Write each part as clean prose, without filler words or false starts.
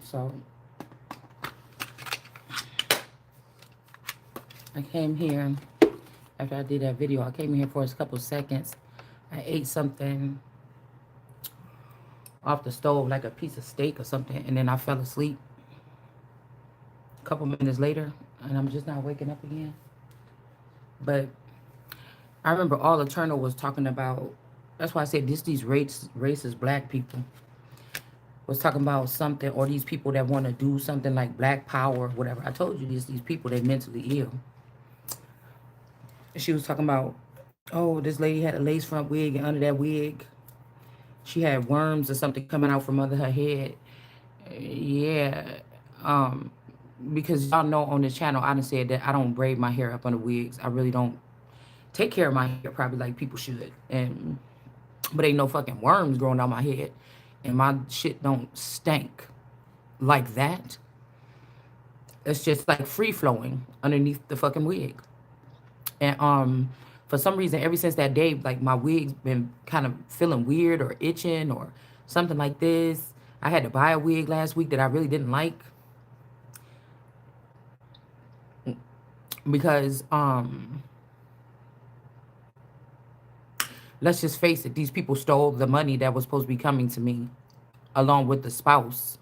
So I came here after I did that video. I came here for a couple seconds. I ate something off the stove, like a piece of steak or something, and then I fell asleep a couple minutes later, and I'm just not waking up again. But I remember all Eternal was talking about. That's why I said these racist black people was talking about something, or these people that want to do something like black power or whatever. I told you these people that mentally ill. She was talking about, oh, this lady had a lace front wig, and under that wig she had worms or something coming out from under her head. Yeah. Um, because y'all know on this channel I done said that I don't braid my hair up under wigs. I really don't take care of my hair probably like people should. And but ain't no fucking worms growing out my head. And my shit don't stink like that. It's just like free flowing underneath the fucking wig. And for some reason, ever since that day, like my wig's been kind of feeling weird or itching or something like this. I had to buy a wig last week that I really didn't like because let's just face it, these people stole the money that was supposed to be coming to me along with the spouse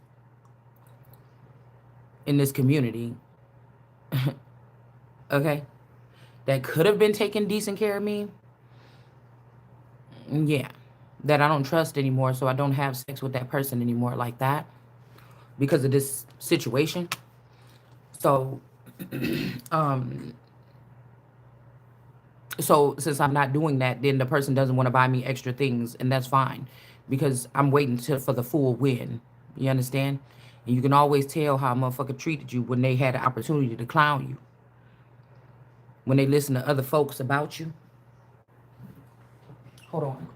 in this community. Okay, that could have been taking decent care of me. Yeah, that I don't trust anymore, so I don't have sex with that person anymore like that because of this situation. So so since I'm not doing that, then the person doesn't want to buy me extra things, and that's fine because I'm waiting for the full win. You understand? And you can always tell how a motherfucker treated you when they had the opportunity to clown you, when they listen to other folks about you. Hold on.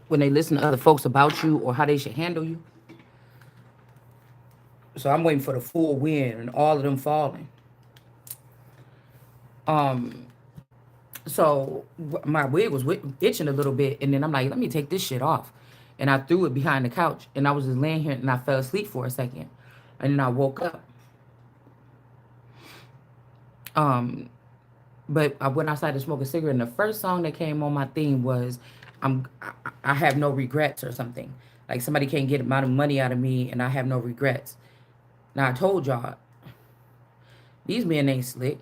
When they listen to other folks about you or how they should handle you. So I'm waiting for the full win and all of them falling. So my wig was itching a little bit, and then I'm like, let me take this shit off. And I threw it behind the couch, and I was just laying here, and I fell asleep for a second. And then I woke up. But I went outside to smoke a cigarette, and the first song that came on my theme was I have no regrets or something. Like somebody can't get amount of money out of me, and I have no regrets. Now I told y'all, these men ain't slick.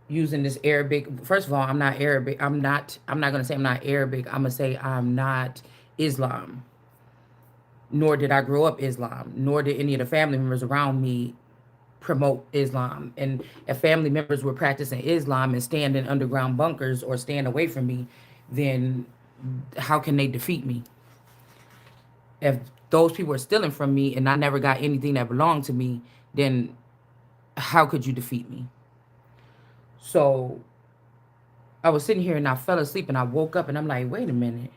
Using this Arabic. First of all, I'm not Arabic. I'm not gonna say I'm not Arabic. I'm gonna say I'm not Islam. Nor did I grow up Islam. Nor did any of the family members around me promote Islam. And if family members were practicing Islam and stand in underground bunkers or stand away from me, then how can they defeat me? If those people are stealing from me and I never got anything that belonged to me, then how could you defeat me? So I was sitting here and I fell asleep and I woke up and I'm like, wait a minute.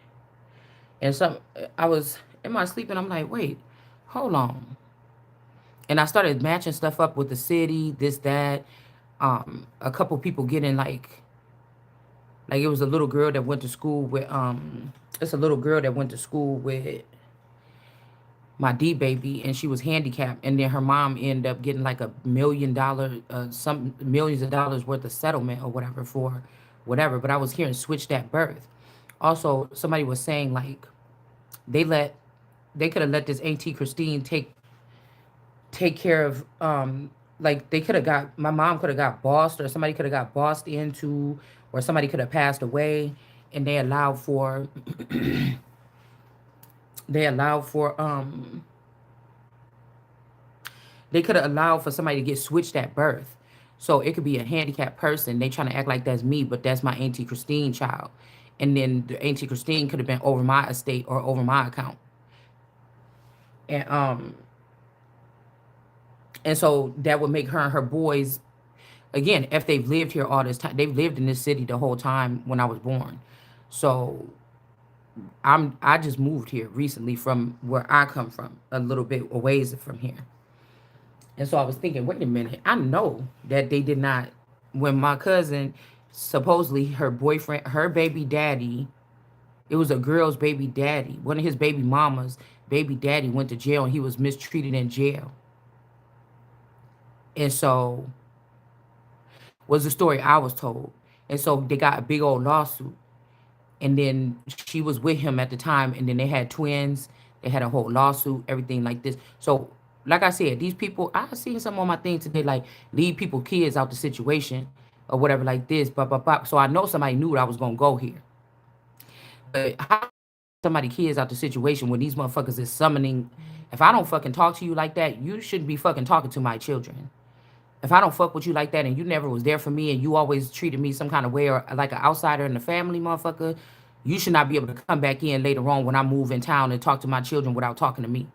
And so I was in my sleep and I'm like, wait, hold on. And I started matching stuff up with the city, this, that. A couple people getting like it was a little girl that went to school with, it's a little girl that went to school with my D baby, and she was handicapped, and then her mom ended up getting like $1 million, some millions of dollars worth of settlement or whatever for whatever. But I was hearing switch that birth. Also, somebody was saying like they could have let this Auntie Christine take care of like they could have got my mom could have got bossed, or somebody could have got bossed into, or somebody could have passed away, and they allowed for they could have allowed for somebody to get switched at birth. So it could be a handicapped person. They trying to act like that's me, but that's my Auntie Christine child. And then the Auntie Christine could have been over my estate or over my account. And so that would make her and her boys, again, if they've lived here all this time, they've lived in this city the whole time when I was born. So I just moved here recently from where I come from, a little bit a ways from here. And so I was thinking, wait a minute, I know that they did not, when my cousin, supposedly her boyfriend, her baby daddy, it was a girl's baby daddy, one of his baby mama's baby daddy went to jail and he was mistreated in jail. And so was the story I was told. And so they got a big old lawsuit. And then she was with him at the time, and then they had twins. They had a whole lawsuit, everything like this. So, like I said, these people, I seen some on my thing today, like leave people kids out the situation or whatever like this, blah blah blah. So I know somebody knew that I was gonna go here. But how somebody kids out the situation when these motherfuckers is summoning? If I don't fucking talk to you like that, you shouldn't be fucking talking to my children. If I don't fuck with you like that and you never was there for me and you always treated me some kind of way or like an outsider in the family, motherfucker, you should not be able to come back in later on when I move in town and talk to my children without talking to me.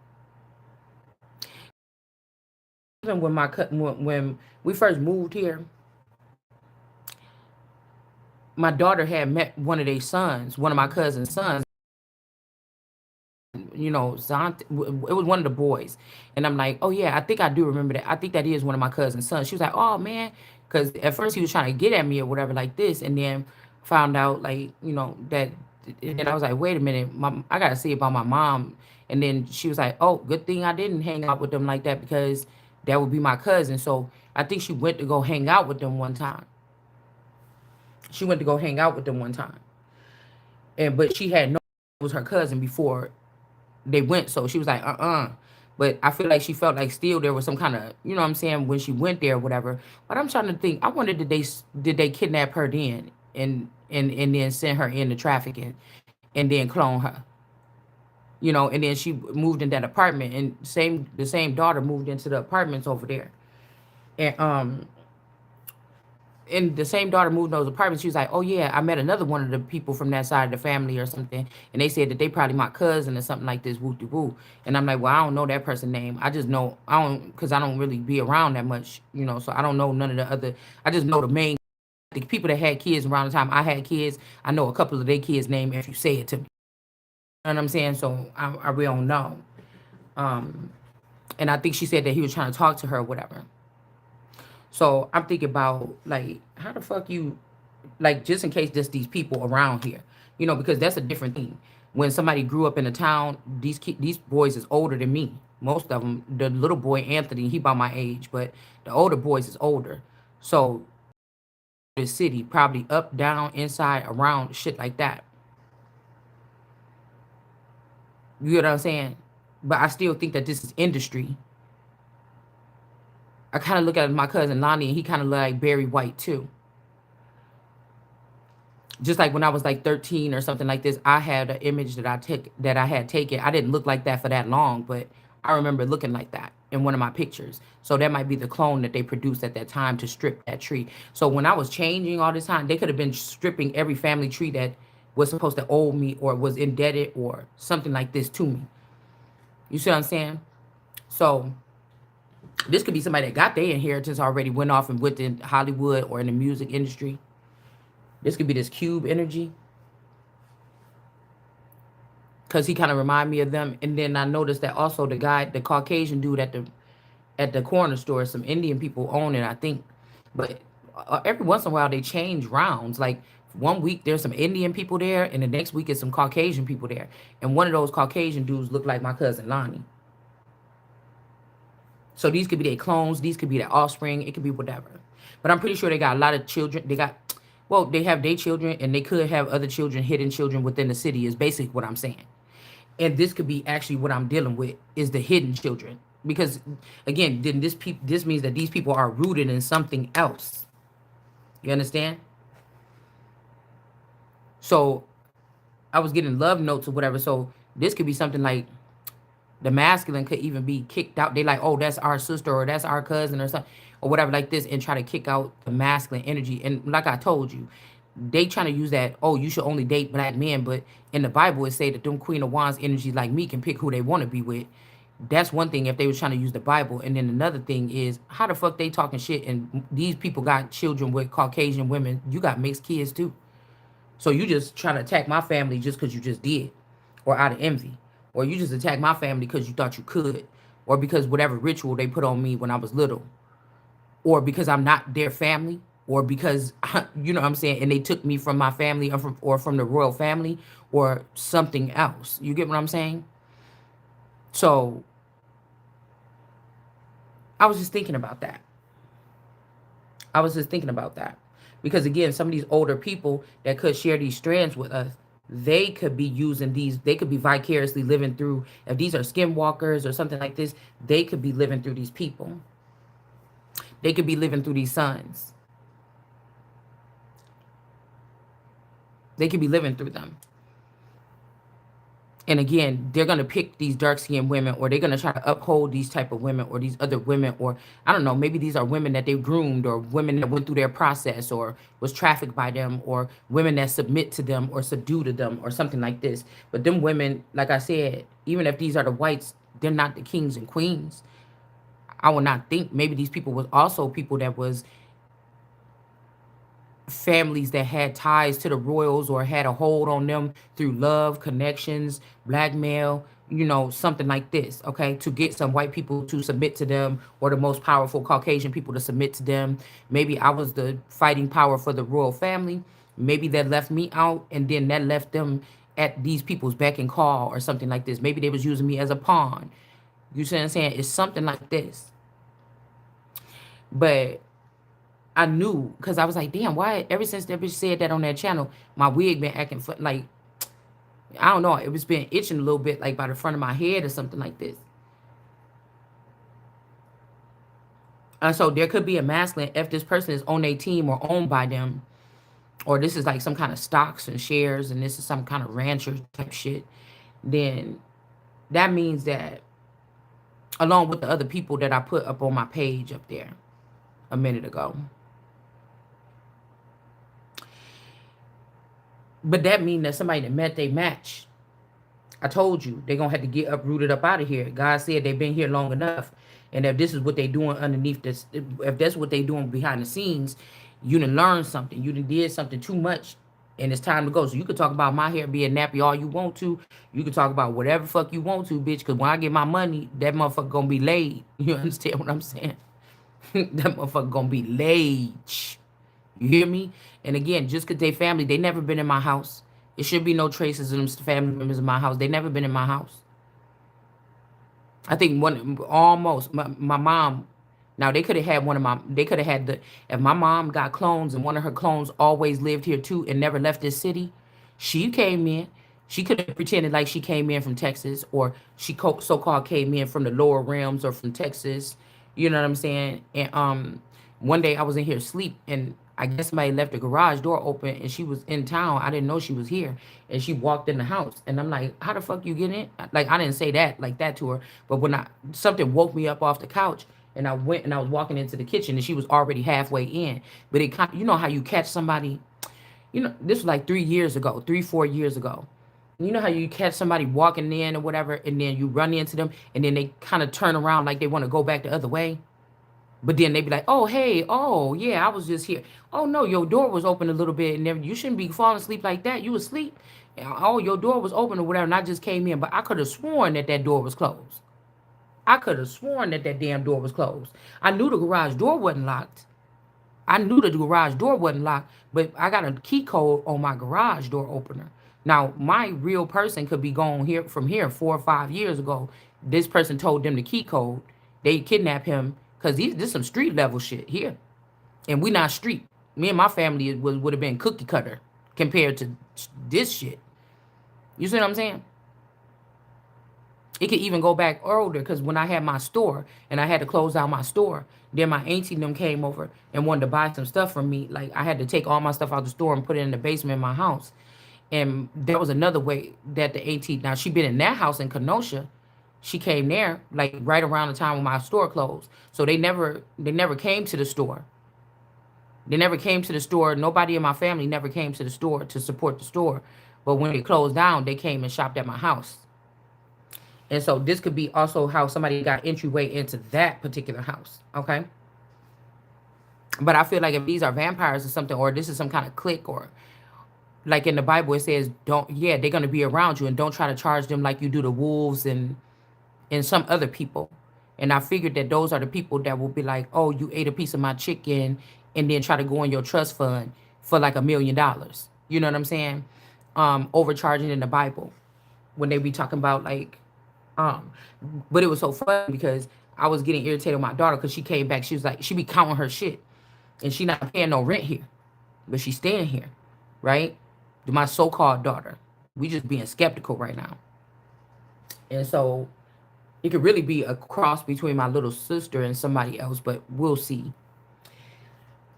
Even when when we first moved here, my daughter had met one of their sons, one of my cousin's sons. It was one of the boys. And I'm like, oh yeah, I think I do remember that. I think that is one of my cousin's sons. She was like, oh man, because at first he was trying to get at me or whatever like this, and then found out like, that, and then I was like, wait a minute, I gotta see about my mom. And then she was like, oh, good thing I didn't hang out with them like that because that would be my cousin. So I think she went to go hang out with them one time. She went to go hang out with them one time. But she had no it was her cousin before they went. So she was like, But I feel like she felt like still there was some kind of, you know what I'm saying, when she went there or whatever. But I'm trying to think. I wonder did they kidnap her then and then send her into trafficking and then clone her, and then she moved in that apartment and the same daughter moved into the apartments over there. And the same daughter moved in those apartments. She was like, "Oh yeah, I met another one of the people from that side of the family or something, and they said that they probably my cousin or something like this." Woo de woo. And I'm like, "Well, I don't know that person's name. I just know I don't because I don't really be around that much, so I don't know none of the other. I just know the people that had kids around the time I had kids. I know a couple of their kids' name if you say it to me. You know what I'm saying? So I really don't know. Um, and I think she said that he was trying to talk to her or whatever. So I'm thinking about like how the fuck you like just in case there's these people around here, because that's a different thing. When somebody grew up in a town, these boys is older than me. Most of them, the little boy Anthony, he about my age, but the older boys is older. So the city probably up, down, inside, around, shit like that. You know what I'm saying? But I still think that this is industry. I kind of look at my cousin Lonnie, and he kind of like Barry White too. Just like when I was like 13 or something like this, I had an image that I had taken. I didn't look like that for that long, but I remember looking like that in one of my pictures. So that might be the clone that they produced at that time to strip that tree. So when I was changing all this time, they could have been stripping every family tree that was supposed to owe me or was indebted or something like this to me. You see what I'm saying? So this could be somebody that got their inheritance already, went off and went in Hollywood or in the music industry. This could be this cube energy because he kind of remind me of them. And then I noticed that also the Caucasian dude at the corner store, some Indian people own it, I think. But every once in a while they change rounds. Like one week there's some Indian people there, and the next week is some Caucasian people there. And one of those Caucasian dudes looked like my cousin Lonnie. So these could be their clones. These could be their offspring. It could be whatever. But I'm pretty sure they got a lot of children. They have their children, and they could have other children, hidden children within the city. Is basically what I'm saying. And this could be actually what I'm dealing with is the hidden children. Because again, then this means that these people are rooted in something else. You understand? So I was getting love notes or whatever. So this could be something like the masculine could even be kicked out. They like, oh, that's our sister or that's our cousin or something or whatever like this, and try to kick out the masculine energy. And like I told you, they trying to use that, oh, you should only date black men. But in the Bible, it say that them Queen of Wands energy like me can pick who they want to be with. That's one thing if they was trying to use the Bible. And then another thing is how the fuck they talking shit and these people got children with Caucasian women. You got mixed kids too. So you just trying to attack my family just because you just did, or out of envy, or you just attack my family because you thought you could, or because whatever ritual they put on me when I was little, or because I'm not their family, or because you know what I'm saying, and they took me from my family, or from the royal family, or something else. You get what I'm saying? So I was just thinking about that. I was just thinking about that. Because again, some of these older people that could share these strands with us, they could be using these, they could be vicariously living through, if these are skinwalkers or something like this, they could be living through these people. They could be living through these sons. They could be living through them. And again, they're going to pick these dark skinned women, or they're going to try to uphold these type of women, or these other women, or I don't know, maybe these are women that they groomed, or women that went through their process, or was trafficked by them, or women that submit to them or subdue to them, or something like this. But them women, like I said, even if these are the whites, they're not the kings and queens. I would not think maybe these people was also people that was families that had ties to the royals, or had a hold on them through love, connections, blackmail, something like this, okay, to get some white people to submit to them, or the most powerful Caucasian people to submit to them. Maybe I was the fighting power for the royal family. Maybe that left me out, and then that left them at these people's beck and call, or something like this. Maybe they was using me as a pawn. You see what I'm saying? It's something like this. But I knew, because I was like, damn, why ever since that bitch said that on that channel, my wig been acting like, I don't know, it was been itching a little bit, like by the front of my head or something like this. And so there could be a masculine, if this person is on their team or owned by them, or this is like some kind of stocks and shares, and this is some kind of rancher type shit, then that means that, along with the other people that I put up on my page up there a minute ago, but that means that somebody that met they match. I told you, they're going to have to get uprooted up out of here. God said they've been here long enough. And if this is what they doing underneath this, if that's what they doing behind the scenes, you done learned something. You done did something too much, and it's time to go. So you could talk about my hair being nappy all you want to. You could talk about whatever fuck you want to, bitch, because when I get my money, that motherfucker going to be laid. You understand what I'm saying? That motherfucker going to be laid. You hear me? And again, just because they family, they never been in my house. It should be no traces of them family members in my house. They never been in my house. I think almost my mom. Now they could have had they could have had if my mom got clones and one of her clones always lived here too and never left this city, she came in. She could have pretended like she came in from Texas, or she so-called came in from the lower realms or from Texas. You know what I'm saying? And one day I was in here asleep, and I guess somebody left the garage door open, and she was in town. I didn't know she was here, and she walked in the house, and I'm like, "How the fuck you get in?" Like I didn't say that like that to her, but when something woke me up off the couch, and I went and I was walking into the kitchen, and she was already halfway in. But it kind, you know how you catch somebody, this was like 3 years ago, 4 years ago. You know how you catch somebody walking in or whatever, and then you run into them, and then they kind of turn around like they want to go back the other way. But then they be like, "Oh, hey, oh, yeah, I was just here. Oh, no, your door was open a little bit, and then you shouldn't be falling asleep like that. You asleep. Oh, your door was open or whatever, and I just came in. But I could have sworn that that door was closed. I could have sworn that that damn door was closed. I knew the garage door wasn't locked. I knew the garage door wasn't locked, but I got a key code on my garage door opener. Now, my real person could be gone here from here 4 or 5 years ago. This person told them the key code. They kidnapped him because this is some street level shit here. And we not street. Me and my family would have been cookie cutter compared to this shit. You see what I'm saying? It could even go back older, because when I had my store and I had to close out my store, then my auntie and them came over and wanted to buy some stuff from me. Like I had to take all my stuff out the store and put it in the basement of my house. And there was another way that the auntie, now she been in that house in Kenosha. She came there like right around the time when my store closed. So they never came to the store. They never came to the store. Nobody in my family never came to the store to support the store. But when it closed down, they came and shopped at my house. And so this could be also how somebody got entryway into that particular house. Okay. But I feel like if these are vampires or something, or this is some kind of clique, or like in the Bible, it says, don't, yeah, they're going to be around you, and don't try to charge them like you do the wolves and some other people. And I figured that those are the people that will be like, oh, you ate a piece of my chicken, and then try to go in your trust fund for like $1 million. You know what I'm saying? Overcharging in the Bible when they be talking about like, um, but it was so funny because I was getting irritated with my daughter because she came back. She was like, she be counting her shit, and she not paying no rent here, but she's staying here, right? My so-called daughter. We just being skeptical right now. And so it could really be a cross between my little sister and somebody else, but we'll see.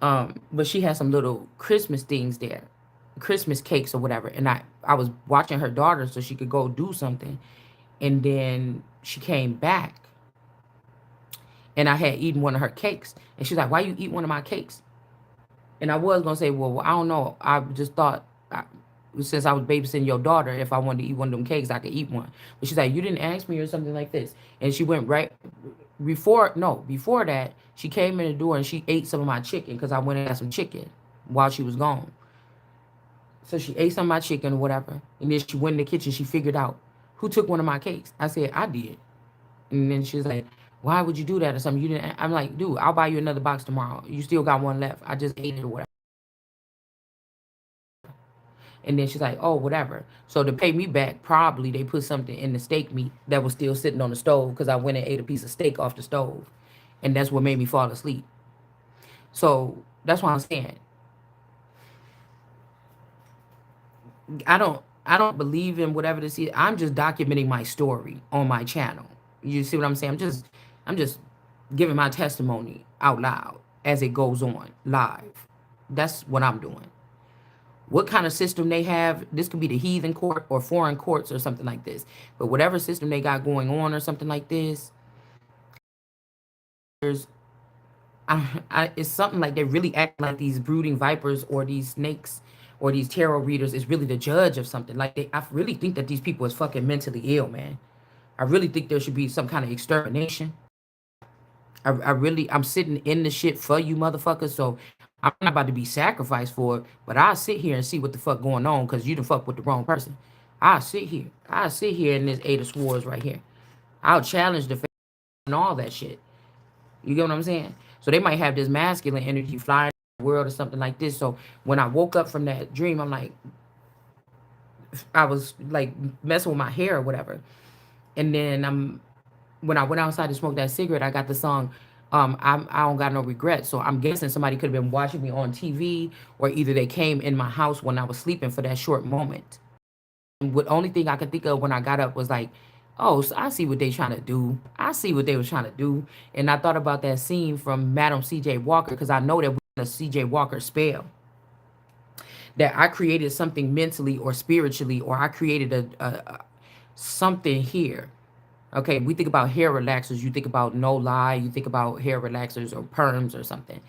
But she has some little Christmas things there, Christmas cakes or whatever. And I was watching her daughter so she could go do something. And then she came back, and I had eaten one of her cakes. And she's like, why you eat one of my cakes? And I was gonna say, well, I don't know. I just thought, since I was babysitting your daughter, if I wanted to eat one of them cakes, I could eat one. But she's like, you didn't ask me or something like this. And she went right before that, she came in the door and she ate some of my chicken because I went and got some chicken while she was gone. So she ate some of my chicken or whatever. And then she went in the kitchen. She figured out who took one of my cakes. I said, I did. And then she was like, why would you do that or something? You didn't. I'm like, dude, I'll buy you another box tomorrow. You still got one left. I just ate it or whatever. And then she's like, oh, whatever. So to pay me back, probably they put something in the steak meat that was still sitting on the stove because I went and ate a piece of steak off the stove. And that's what made me fall asleep. So that's why I'm saying I don't believe in whatever this is. I'm just documenting my story on my channel. You see what I'm saying? I'm just giving my testimony out loud as it goes on live. That's what I'm doing. What kind of system they have, this could be the heathen court or foreign courts or something like this. But whatever system they got going on or something like this, there's it's something like they really act like these brooding vipers or these snakes or these tarot readers is really the judge of something. Like I really think that these people is fucking mentally ill, man. I really think there should be some kind of extermination. I'm sitting in the shit for you motherfuckers, so I'm not about to be sacrificed for it, but I'll sit here and see what the fuck going on because you done fuck with the wrong person. I'll sit here in this Eight of Swords right here. I'll challenge the and all that shit. You get what I'm saying? So they might have this masculine energy flying in the world or something like this. So when I woke up from that dream, I'm like, I was like messing with my hair or whatever. And then when I went outside to smoke that cigarette, I got the song, I don't got no regrets. So I'm guessing somebody could have been watching me on TV, or either they came in my house when I was sleeping for that short moment. And the only thing I could think of when I got up was like, oh, so I see what they trying to do. I see what they was trying to do. And I thought about that scene from Madam C.J. Walker because I know that we're in a C.J. Walker spell. That I created something mentally or spiritually, or I created a something here. Okay, we think about hair relaxers, you think about no lie, you think about hair relaxers or perms or something.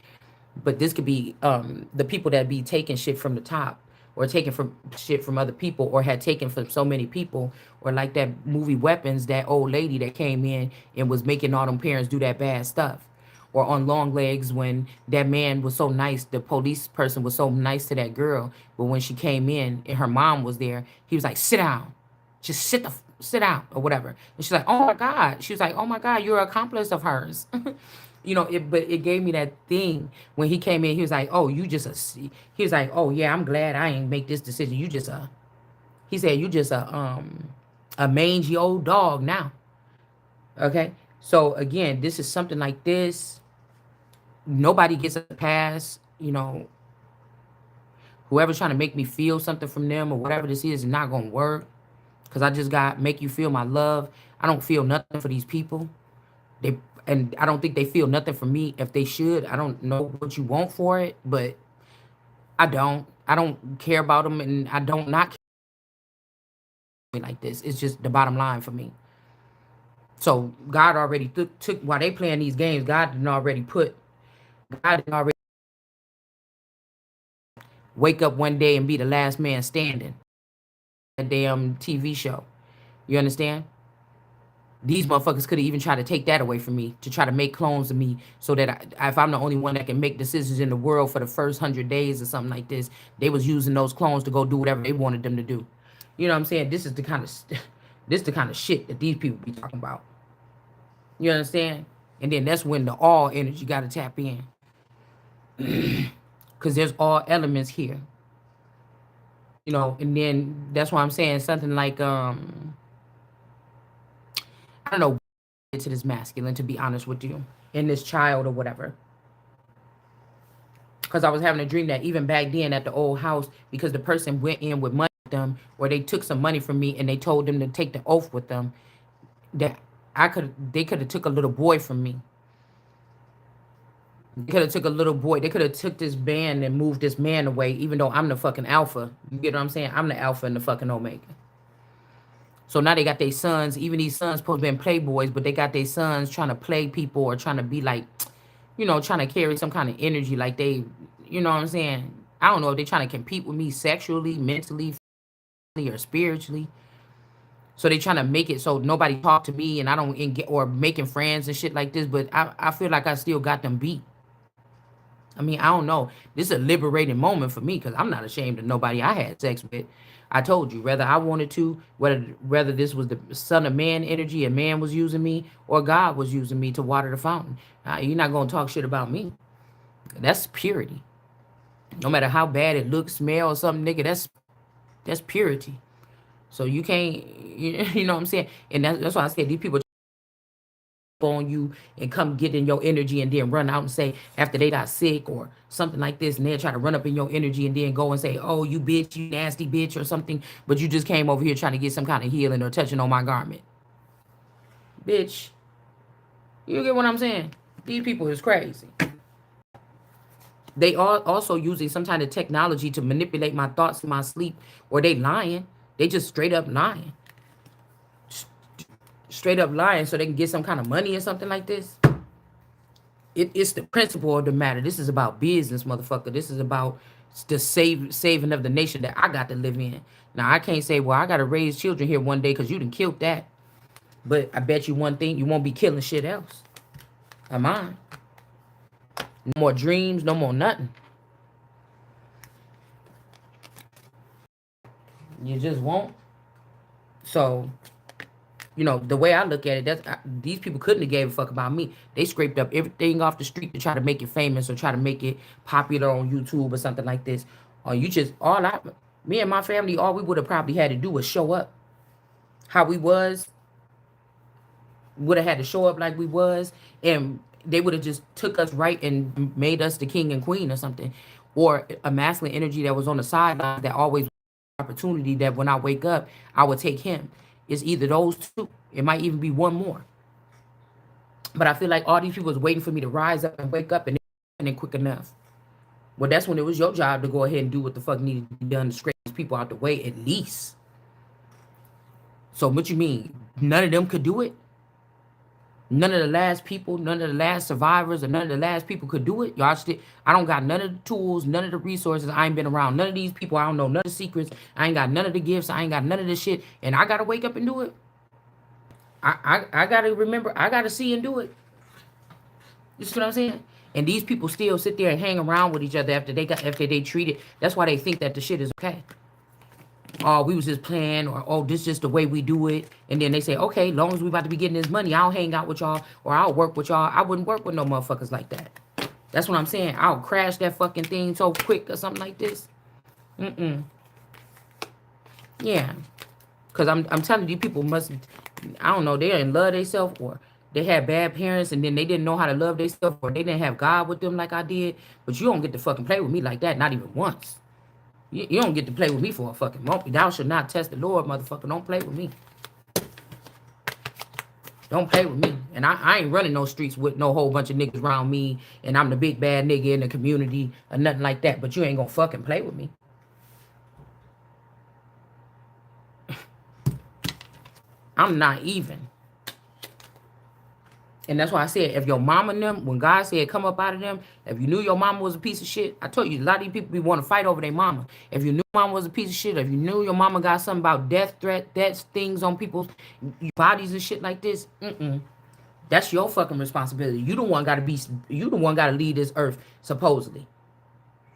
But this could be the people that be taking shit from the top, or taking from shit from other people, or had taken from so many people, or like that movie Weapons, that old lady that came in and was making all them parents do that bad stuff. Or on Long Legs, when that man was so nice, the police person was so nice to that girl, but when she came in and her mom was there, he was like, sit down, just sit down or whatever. And she's like, oh my God. She was like, oh my God, you're an accomplice of hers. But it gave me that thing when he came in. He was like, oh, you just he was like, oh yeah, I'm glad I ain't make this decision. You just he said, you just a mangy old dog now. Okay. So again, this is something like this. Nobody gets a pass. Whoever's trying to make me feel something from them or whatever this is not gonna work. Cause I just got make you feel my love. I don't feel nothing for these people. They and I don't think they feel nothing for me. If they should, I don't know what you want for it, but I don't. I don't care about them, and I don't not care like this. It's just the bottom line for me. So God already took while they playing these games. God didn't already wake up one day and be the last man standing. A damn TV show. You understand? These motherfuckers could have even tried to take that away from me, to try to make clones of me, so that if I'm the only one that can make decisions in the world for the first 100 days or something like this, they was using those clones to go do whatever they wanted them to do. You know what I'm saying? This is the kind of this the kind of shit that these people be talking about. You understand? And then that's when the all energy got to tap in, because there's all elements here. And then that's why I'm saying something like I don't know, to this masculine, to be honest with you, in this child or whatever. Because I was having a dream that even back then at the old house, because the person went in with money with them, or they took some money from me and they told them to take the oath with them, that they could have took a little boy from me. They could have took a little boy. They could have took this band and moved this man away, even though I'm the fucking alpha. You get what I'm saying? I'm the alpha and the fucking omega. So now they got their sons. Even these sons supposed to be playboys, but they got their sons trying to play people or trying to be like, trying to carry some kind of energy, like they, you know what I'm saying? I don't know if they're trying to compete with me sexually, mentally, or spiritually. So they trying to make it so nobody talk to me and I don't get, or making friends and shit like this. But I feel like I still got them beat. I mean, I don't know. This is a liberating moment for me, because I'm not ashamed of nobody I had sex with. I told you, whether I wanted to, whether this was the son of man energy and man was using me, or God was using me to water the fountain. You're not going to talk shit about me. That's purity. No matter how bad it looks, smell, or something, nigga, that's purity. So you can't, you know what I'm saying? And that's why I said these people on you and come get in your energy and then run out and say after they got sick or something like this, and they'll try to run up in your energy and then go and say, oh, you bitch, you nasty bitch or something, but you just came over here trying to get some kind of healing or touching on my garment. Bitch, you get what I'm saying? These people is crazy. They are also using some kind of technology to manipulate my thoughts in my sleep, or they lying. They just straight up lying. Straight up lying so they can get some kind of money or something like this. It's the principle of the matter. This is about business, motherfucker. This is about the saving of the nation that I got to live in. Now, I can't say, well, I got to raise children here one day because you done killed that. But I bet you one thing, you won't be killing shit else. Am I? No more dreams, no more nothing. You just won't. So, the way I look at it, these people couldn't have gave a fuck about me. They scraped up everything off the street to try to make it famous or try to make it popular on YouTube or something like this. Or me and my family, all we would have probably had to do was show up how we would have had to show up like we was, and they would have just took us right and made us the king and queen or something. Or a masculine energy that was on the sideline that always opportunity that when I wake up, I would take him. It's either those two. It might even be one more. But I feel like all these people was waiting for me to rise up and wake up and then quick enough. Well, that's when it was your job to go ahead and do what the fuck needed to be done to scrape these people out the way at least. So what you mean? None of them could do it? None of the last people, none of the last survivors, or none of the last people could do it? Y'all still, I don't got none of the tools, none of the resources. I ain't been around none of these people. I don't know none of the secrets. I ain't got none of the gifts. I ain't got none of the shit. And I gotta wake up and do it. I gotta remember, I gotta see and do it. You see what I'm saying? And these people still sit there and hang around with each other after they treat it. That's why they think that the shit is okay. Oh, we was just playing, or oh, this is just the way we do it. And then they say, okay, long as we about to be getting this money, I'll hang out with y'all, or I'll work with y'all. I wouldn't work with no motherfuckers like that. That's what I'm saying. I'll crash that fucking thing so quick or something like this. Yeah. Because I'm telling you, people must, I don't know, they're in love themselves, or they had bad parents and then they didn't know how to love themselves, or they didn't have God with them like I did. But you don't get to fucking play with me like that, not even once. You don't get to play with me for a fucking moment. Thou should not test the Lord, motherfucker. Don't play with me. Don't play with me. And I ain't running no streets with no whole bunch of niggas around me, and I'm the big bad nigga in the community or nothing like that. But you ain't gonna fucking play with me. I'm not even. And that's why I said, if your mama and them, when God said come up out of them, if you knew your mama was a piece of shit, I told you, a lot of these people be want to fight over their mama. If you knew mama was a piece of shit, if you knew your mama got something about death things on people's bodies and shit like this, that's your fucking responsibility. You the one gotta leave this earth, supposedly.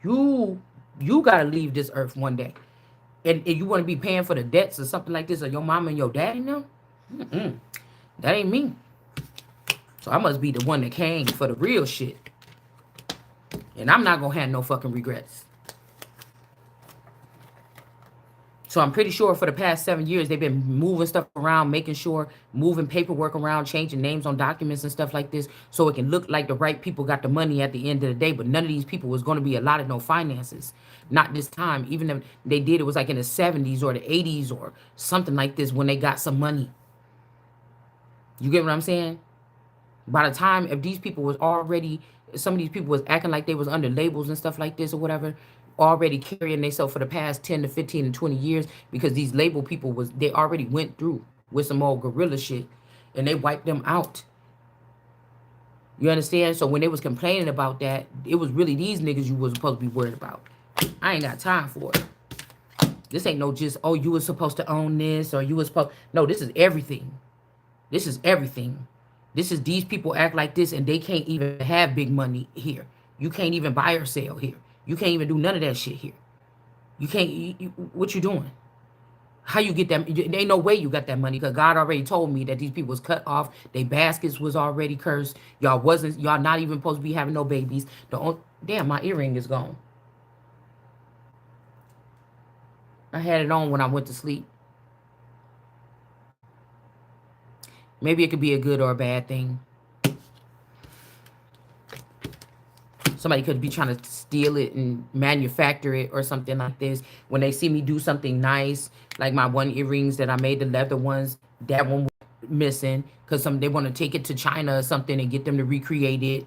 You, you gotta leave this earth one day. And you want to be paying for the debts or something like this, or your mama and your daddy now? That ain't me. So I must be the one that came for the real shit. And I'm not gonna have no fucking regrets. So I'm pretty sure for the past 7 years, they've been moving stuff around, making sure, moving paperwork around, changing names on documents and stuff like this, so it can look like the right people got the money at the end of the day. But none of these people was going to be allotted no finances. Not this time. Even if they did, it was like in the 70s or the 80s or something like this when they got some money. You get what I'm saying? By the time, if these people was already, some of these people was acting like they was under labels and stuff like this or whatever, already carrying themselves for the past 10 to 15 and 20 years, because these label people they already went through with some old gorilla shit and they wiped them out. You understand? So when they was complaining about that, it was really these niggas you was supposed to be worried about. I ain't got time for it. This ain't no just, oh, you was supposed to own this or you was supposed, no, this is everything. This is everything. This is, these people act like this and they can't even have big money here. You can't even buy or sell here. You can't even do none of that shit here. You can't, what you doing? How you get that? There ain't no way you got that money, because God already told me that these people was cut off. Their baskets was already cursed. Y'all not even supposed to be having no babies. Damn, my earring is gone. I had it on when I went to sleep. Maybe it could be a good or a bad thing. Somebody could be trying to steal it and manufacture it or something like this. When they see me do something nice, like my one earrings that I made, the leather ones, that one was missing because they want to take it to China or something and get them to recreate it.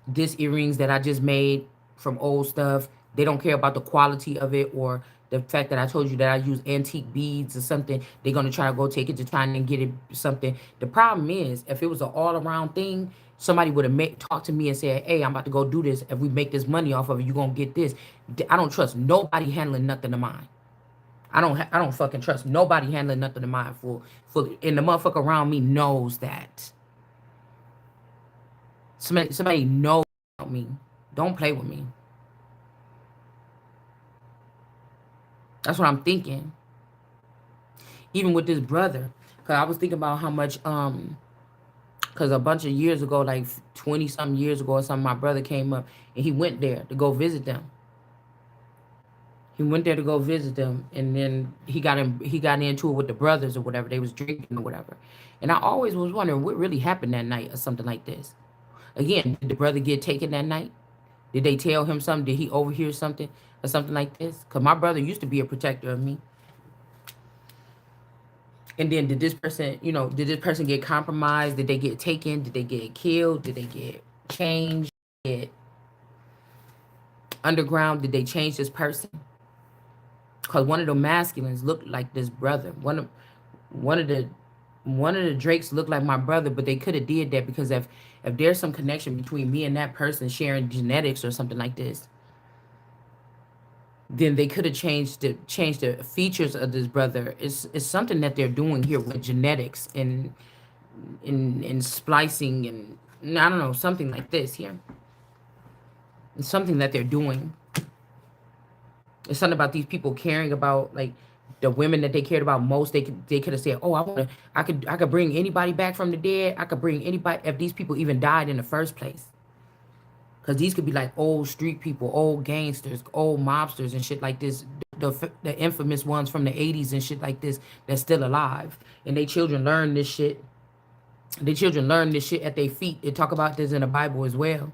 This earrings that I just made from old stuff, they don't care about the quality of it or the fact that I told you that I use antique beads or something. They're going to try to go take it to China and get it something. The problem is, if it was an all-around thing, somebody would have talked to me and said, hey, I'm about to go do this. If we make this money off of it, you're going to get this. I don't trust nobody handling nothing of mine. I don't fucking trust nobody handling nothing of mine fully. And the motherfucker around me knows that. Somebody knows about me. Don't play with me. That's what I'm thinking. Even with this brother. Because I was thinking about how much, because a bunch of years ago, like 20-something years ago or something, my brother came up and he went there to go visit them. He went there to go visit them, and then he got into it with the brothers or whatever. They was drinking or whatever. And I always was wondering what really happened that night or something like this. Again, did the brother get taken that night? Did they tell him something? Did he overhear something or something like this? Because my brother used to be a protector of me. And then did this person get compromised? Did they get taken? Did they get killed? Did they get changed? Get underground? Did they change this person? Because one of the masculines looked like this brother. One of the Drakes looked like my brother, but they could have did that because if there's some connection between me and that person sharing genetics or something like this, then they could have changed the features of this brother. It's something that they're doing here with genetics and in splicing and I don't know, something like this here. It's something that they're doing. It's something about these people caring about, like, the women that they cared about most. They could have said, oh, I could bring anybody back from the dead. I could bring anybody, if these people even died in the first place. Because these could be like old street people, old gangsters, old mobsters and shit like this. The infamous ones from the 80s and shit like this that's still alive. And they children learn this shit. Their children learn this shit at their feet. They talk about this in the Bible as well.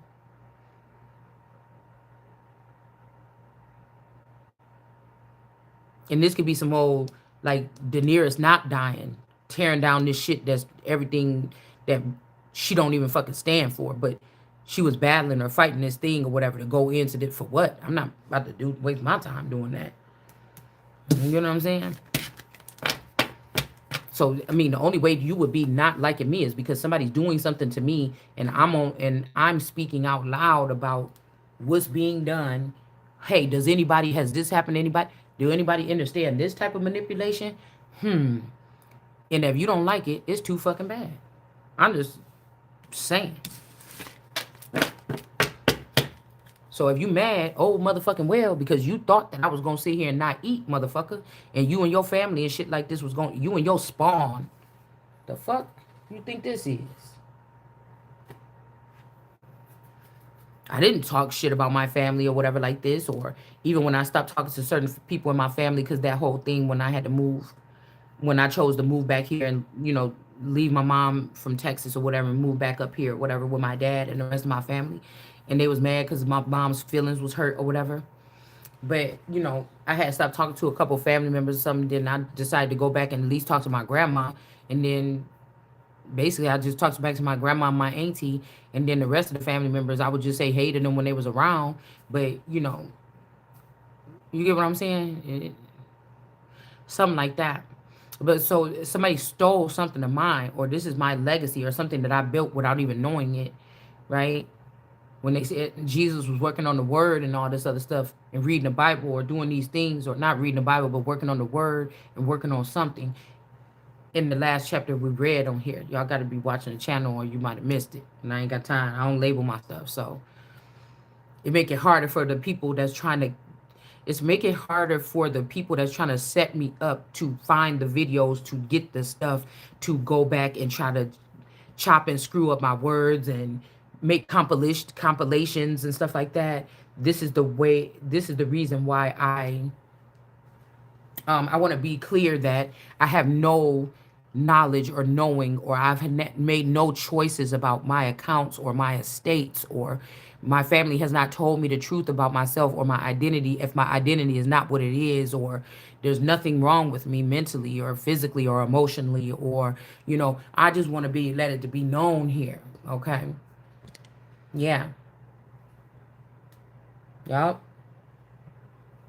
And this could be some old, like, Daenerys not dying, tearing down this shit that's everything that she don't even fucking stand for. But she was battling or fighting this thing or whatever to go into it for what? I'm not about to waste my time doing that. You know what I'm saying? So I mean, the only way you would be not liking me is because somebody's doing something to me, and I'm speaking out loud about what's being done. Hey, does anybody has this happened to anybody? Do anybody understand this type of manipulation? Hmm. And if you don't like it, it's too fucking bad. I'm just saying. So if you mad, oh motherfucking well, because you thought that I was gonna sit here and not eat, motherfucker, and you and your family and shit like this was going, you and your spawn, the fuck you think this is? I didn't talk shit about my family or whatever like this, or even when I stopped talking to certain people in my family, because that whole thing when I had to move, when I chose to move back here and leave my mom from Texas or whatever and move back up here or whatever with my dad and the rest of my family, and they was mad because my mom's feelings was hurt or whatever. But I had stopped talking to a couple family members or something. Then I decided to go back and at least talk to my grandma, and then basically I just talked back to my grandma and my auntie, and then the rest of the family members I would just say hey to them when they was around. But you get what I'm saying? Something like that. But so somebody stole something of mine, or this is my legacy, or something that I built without even knowing it, right? When they said Jesus was working on the word and all this other stuff and reading the Bible or doing these things, or not reading the Bible but working on the word and working on something. In the last chapter we read on here, y'all got to be watching the channel or you might have missed it. And I ain't got time. I don't label my stuff, so it make it harder for the people that's trying to. It's make it harder for the people that's trying to set me up to find the videos, to get the stuff, to go back and try to chop and screw up my words and make compilations and stuff like that. This is the way. This is the reason why I want to be clear that I have no knowledge or knowing, or I've made no choices about my accounts or my estates, or my family has not told me the truth about myself or my identity. If my identity is not what it is, or there's nothing wrong with me mentally or physically or emotionally, or I just want to be let it to be known here. Okay. Yeah. Yup.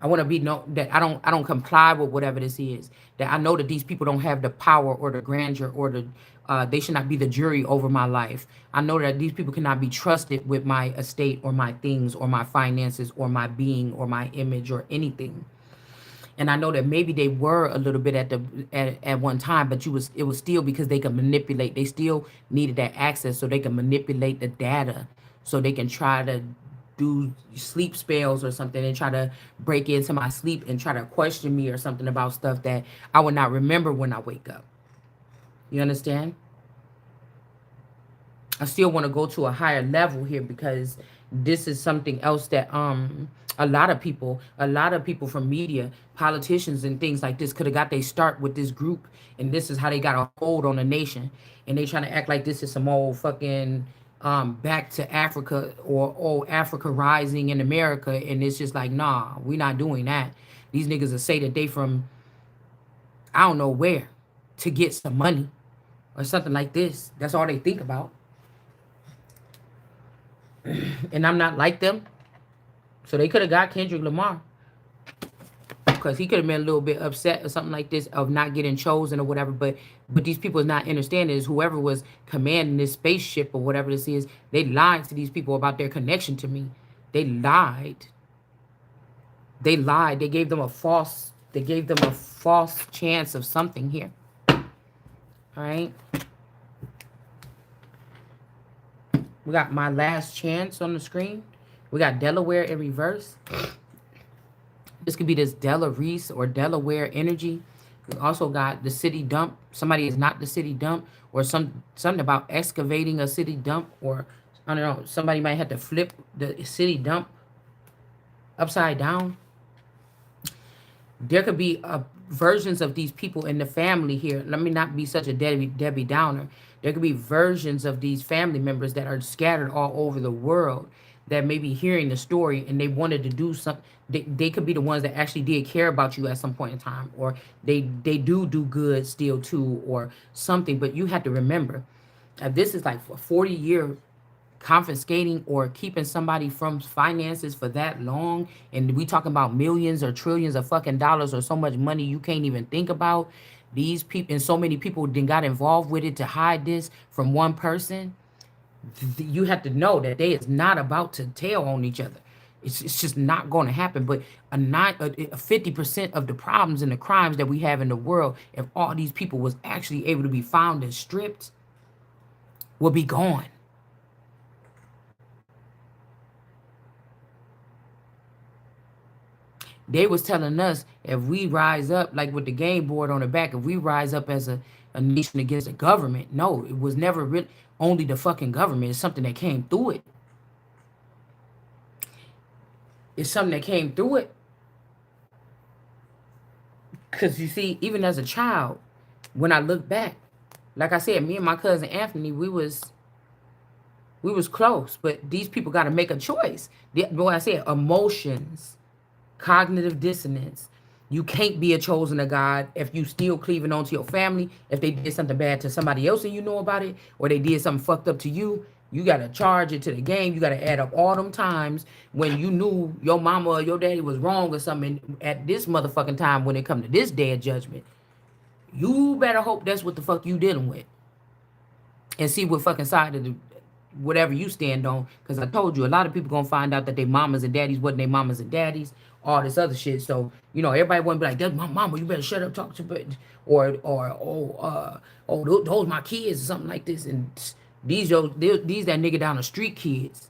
I want to be know that I don't comply with whatever this is. That I know that these people don't have the power or the grandeur or the they should not be the jury over my life. I know that these people cannot be trusted with my estate or my things or my finances or my being or my image or anything. And I know that maybe they were a little bit at one time, but it was still because they could manipulate. They still needed that access so they can manipulate the data, so they can try to do sleep spells or something and try to break into my sleep and try to question me or something about stuff that I would not remember when I wake up. You understand? I still want to go to a higher level here because this is something else that a lot of people from media, politicians and things like this could have got they start with this group, and this is how they got a hold on the nation, and they trying to act like this is some old fucking back to Africa or old Africa rising in America, and it's just like, nah, we not doing that. These niggas will say that they from I don't know where to get some money or something like this. That's all they think about. And I'm not like them. So they could have got Kendrick Lamar because he could have been a little bit upset or something like this of not getting chosen or whatever. But these people is not understanding is whoever was commanding this spaceship or whatever this is, they lied to these people about their connection to me. They lied. They lied. They gave them a false chance of something here. All right. We got my last chance on the screen. We got Delaware in reverse. This could be this Della Reese or Delaware energy. We also got the city dump. Somebody is not the city dump, or something about excavating a city dump, or I don't know. Somebody might have to flip the city dump upside down. There could be versions of these people in the family here. Let me not be such a Debbie Downer. There could be versions of these family members that are scattered all over the world that may be hearing the story and they wanted to do something. They could be the ones that actually did care about you at some point in time, or they do good still too, or something. But you have to remember, this is like a 40-year confiscating or keeping somebody from finances for that long, and we talking about millions or trillions of fucking dollars or so much money you can't even think about. These people and so many people then got involved with it to hide this from one person. You have to know that they is not about to tell on each other. It's just not going to happen. But a 50% of the problems and the crimes that we have in the world, if all these people was actually able to be found and stripped, will be gone. They was telling us if we rise up, like with the game board on the back, if we rise up as a nation against the government, no, it was never really only the fucking government. It's something that came through it. It's something that came through it. Because you see, even as a child, when I look back, like I said, me and my cousin Anthony, we was close, but these people got to make a choice. What I said, emotions, cognitive dissonance. You can't be a chosen of God if you still cleaving on to your family. If they did something bad to somebody else and you know about it, or they did something fucked up to you, you got to charge it to the game. You got to add up all them times when you knew your mama or your daddy was wrong or something at this motherfucking time when it come to this day of judgment. You better hope that's what the fuck you dealing with. And see what fucking side of the whatever you stand on. Because I told you, a lot of people gonna find out that their mamas and daddies wasn't their mamas and daddies, all this other shit. So, everybody wanna be like, that's my mama, you better shut up, talk to me. Or those my kids or something like this. And these that nigga down the street kids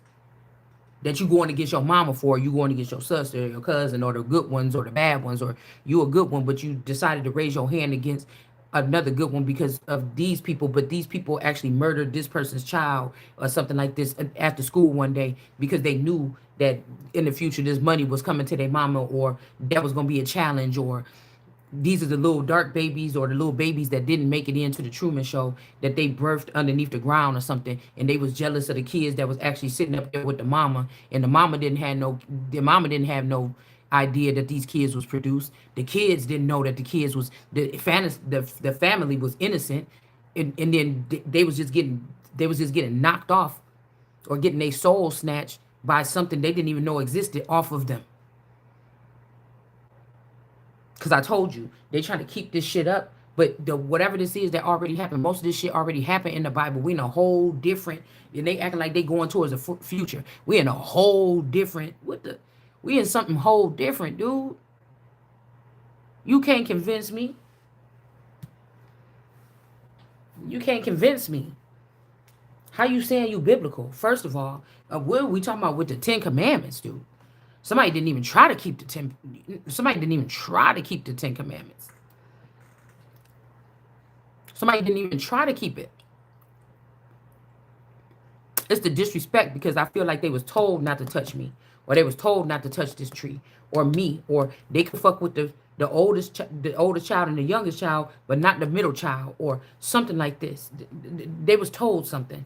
that you going to get your mama for, you going to get your sister or your cousin or the good ones or the bad ones, or you a good one, but you decided to raise your hand against another good one because of these people, but these people actually murdered this person's child or something like this after school one day because they knew that in the future this money was coming to their mama, or that was going to be a challenge, or these are the little dark babies or the little babies that didn't make it into the Truman Show that they birthed underneath the ground or something, and they was jealous of the kids that was actually sitting up there with the mama, and the mama didn't have no idea that these kids was produced. The kids didn't know that the kids was the family was innocent, and then they was just getting knocked off or getting their soul snatched by something they didn't even know existed off of them. Because I told you, they trying to keep this shit up. But whatever this is that already happened, most of this shit already happened in the Bible. We in a whole different, and they acting like they going towards the future. We in a whole different, we in something whole different, dude. You can't convince me. You can't convince me. How you saying you biblical? First of all, what are we talking about with the 10 Commandments, dude? Somebody didn't even try to keep the 10. Somebody didn't even try to keep the 10 Commandments. Somebody didn't even try to keep it. It's the disrespect because I feel like they was told not to touch me, or they was told not to touch this tree, or me, or they could fuck with the oldest child and the youngest child, but not the middle child, or something like this. They was told something.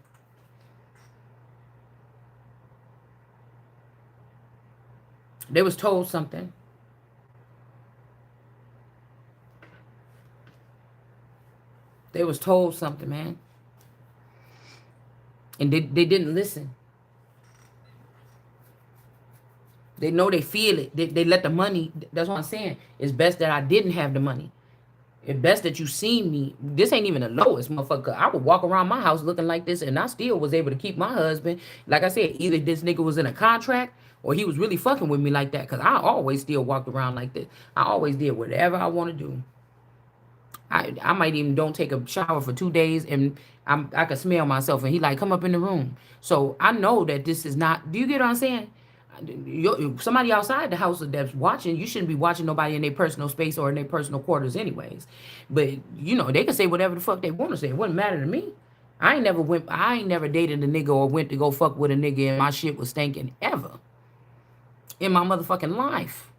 They was told something. They was told something, man. And they didn't listen. They know they feel it. They let the money. That's what I'm saying. It's best that I didn't have the money. It's best that you seen me. This ain't even the lowest, motherfucker. I would walk around my house looking like this, and I still was able to keep my husband. Like I said, either this nigga was in a contract or he was really fucking with me like that. Because I always still walked around like this. I always did whatever I want to do. I might even don't take a shower for 2 days, and I can smell myself, and he like, come up in the room. So I know that this is not, do you get what I'm saying? Somebody outside the house that's watching, you shouldn't be watching nobody in their personal space or in their personal quarters anyways. But they can say whatever the fuck they want to say. It wouldn't matter to me. I ain't never dated a nigga or went to go fuck with a nigga and my shit was stinking ever in my motherfucking life.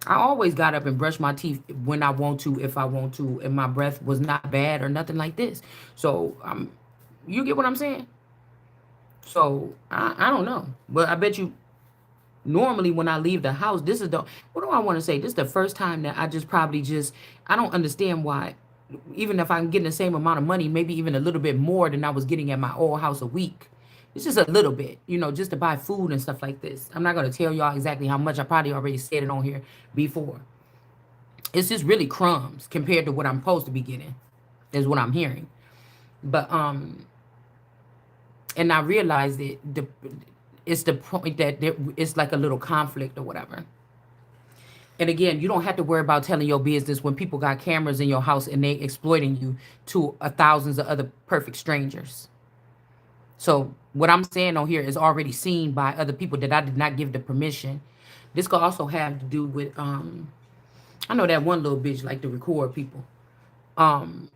I always got up and brushed my teeth when I want to, if I want to, and my breath was not bad or nothing like this. So you get what I'm saying? So I don't know, but I bet you normally when I leave the house, this is what do I want to say? This is the first time that I I don't understand why, even if I'm getting the same amount of money, maybe even a little bit more than I was getting at my old house a week. It's just a little bit, just to buy food and stuff like this. I'm not going to tell y'all exactly how much. I probably already said it on here before. It's just really crumbs compared to what I'm supposed to be getting, is what I'm hearing. But and I realized that it's the point that it's like a little conflict or whatever. And again, you don't have to worry about telling your business when people got cameras in your house and they exploiting you to thousands of other perfect strangers. So what I'm saying on here is already seen by other people that I did not give the permission. This could also have to do with I know that one little bitch like to record people. Um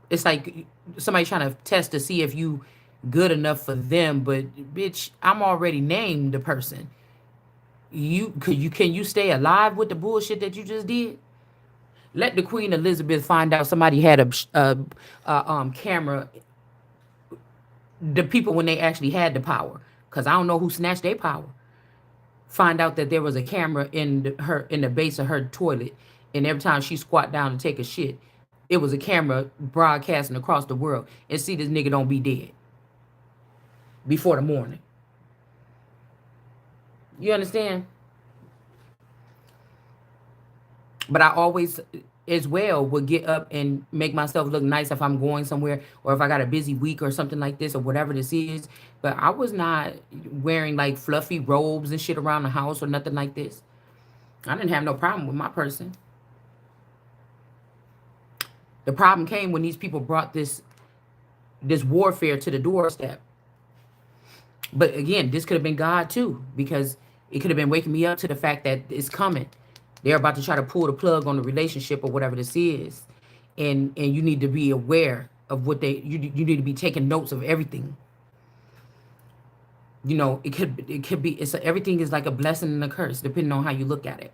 it's like somebody trying to test to see if you good enough for them, but bitch, I'm already named the person. Can you stay alive with the bullshit that you just did? Let the Queen Elizabeth find out somebody had a camera, the people when they actually had the power, because I don't know who snatched their power. Find out that there was a camera in the base of her toilet, and every time she squat down to take a shit, it was a camera broadcasting across the world, and see this nigga don't be dead before the morning. You understand? But I always, as well, would get up and make myself look nice if I'm going somewhere or if I got a busy week or something like this or whatever this is. But I was not wearing like fluffy robes and shit around the house or nothing like this. I didn't have no problem with my person. The problem came when these people brought this warfare to the doorstep. But again, this could have been God too, because it could have been waking me up to the fact that it's coming. They're about to try to pull the plug on the relationship or whatever this is. And you need to be aware of what you need to be taking notes of everything. You know, it could be everything is like a blessing and a curse, depending on how you look at it.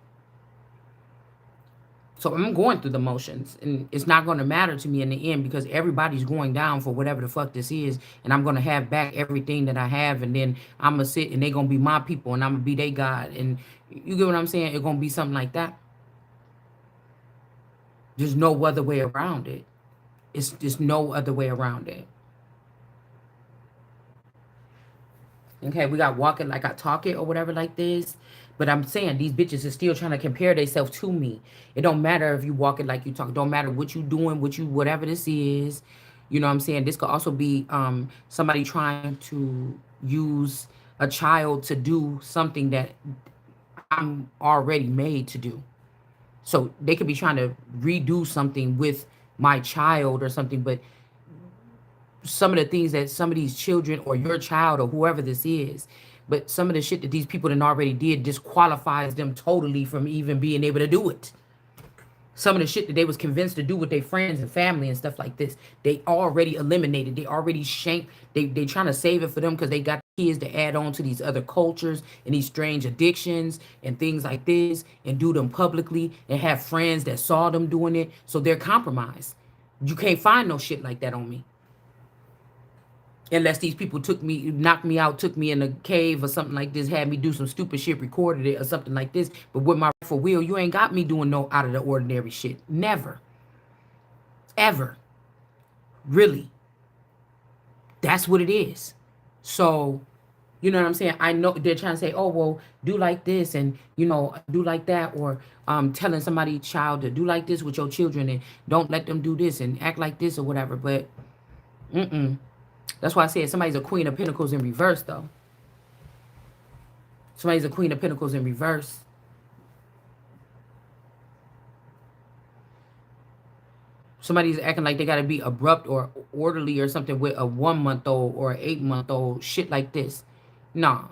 So I'm going through the motions, and it's not going to matter to me in the end because everybody's going down for whatever the fuck this is, and I'm going to have back everything that I have, and then I'm going to sit and they're going to be my people, and I'm going to be their God. And you get what I'm saying? It's going to be something like that. There's no other way around it. It's just no other way around it. Okay, we got walking like I talk it or whatever like this. But I'm saying these bitches are still trying to compare themselves to me. It don't matter if you walk it like you talk. It don't matter what you doing, whatever this is. You know what I'm saying? This could also be somebody trying to use a child to do something that I'm already made to do. So they could be trying to redo something with my child or something, but some of the things that some of these children or your child or whoever this is, but some of the shit that these people done already did disqualifies them totally from even being able to do it. Some of the shit that they was convinced to do with their friends and family and stuff like this, they already eliminated. They already shanked. They trying to save it for them because they got kids to add on to these other cultures and these strange addictions and things like this and do them publicly and have friends that saw them doing it. So they're compromised. You can't find no shit like that on me. Unless these people knocked me out, took me in a cave or something like this, had me do some stupid shit, recorded it or something like this. But with my for will, you ain't got me doing no out of the ordinary shit. Never. Ever. Really. That's what it is. So, you know what I'm saying? I know they're trying to say, oh, well, do like this and, do like that. Or telling somebody, child, to do like this with your children and don't let them do this and act like this or whatever. But, that's why I said somebody's a Queen of Pentacles in reverse, though. Somebody's a Queen of Pentacles in reverse. Somebody's acting like they got to be abrupt or orderly or something with a 1-month-old or an 8-month-old, shit like this. Nah,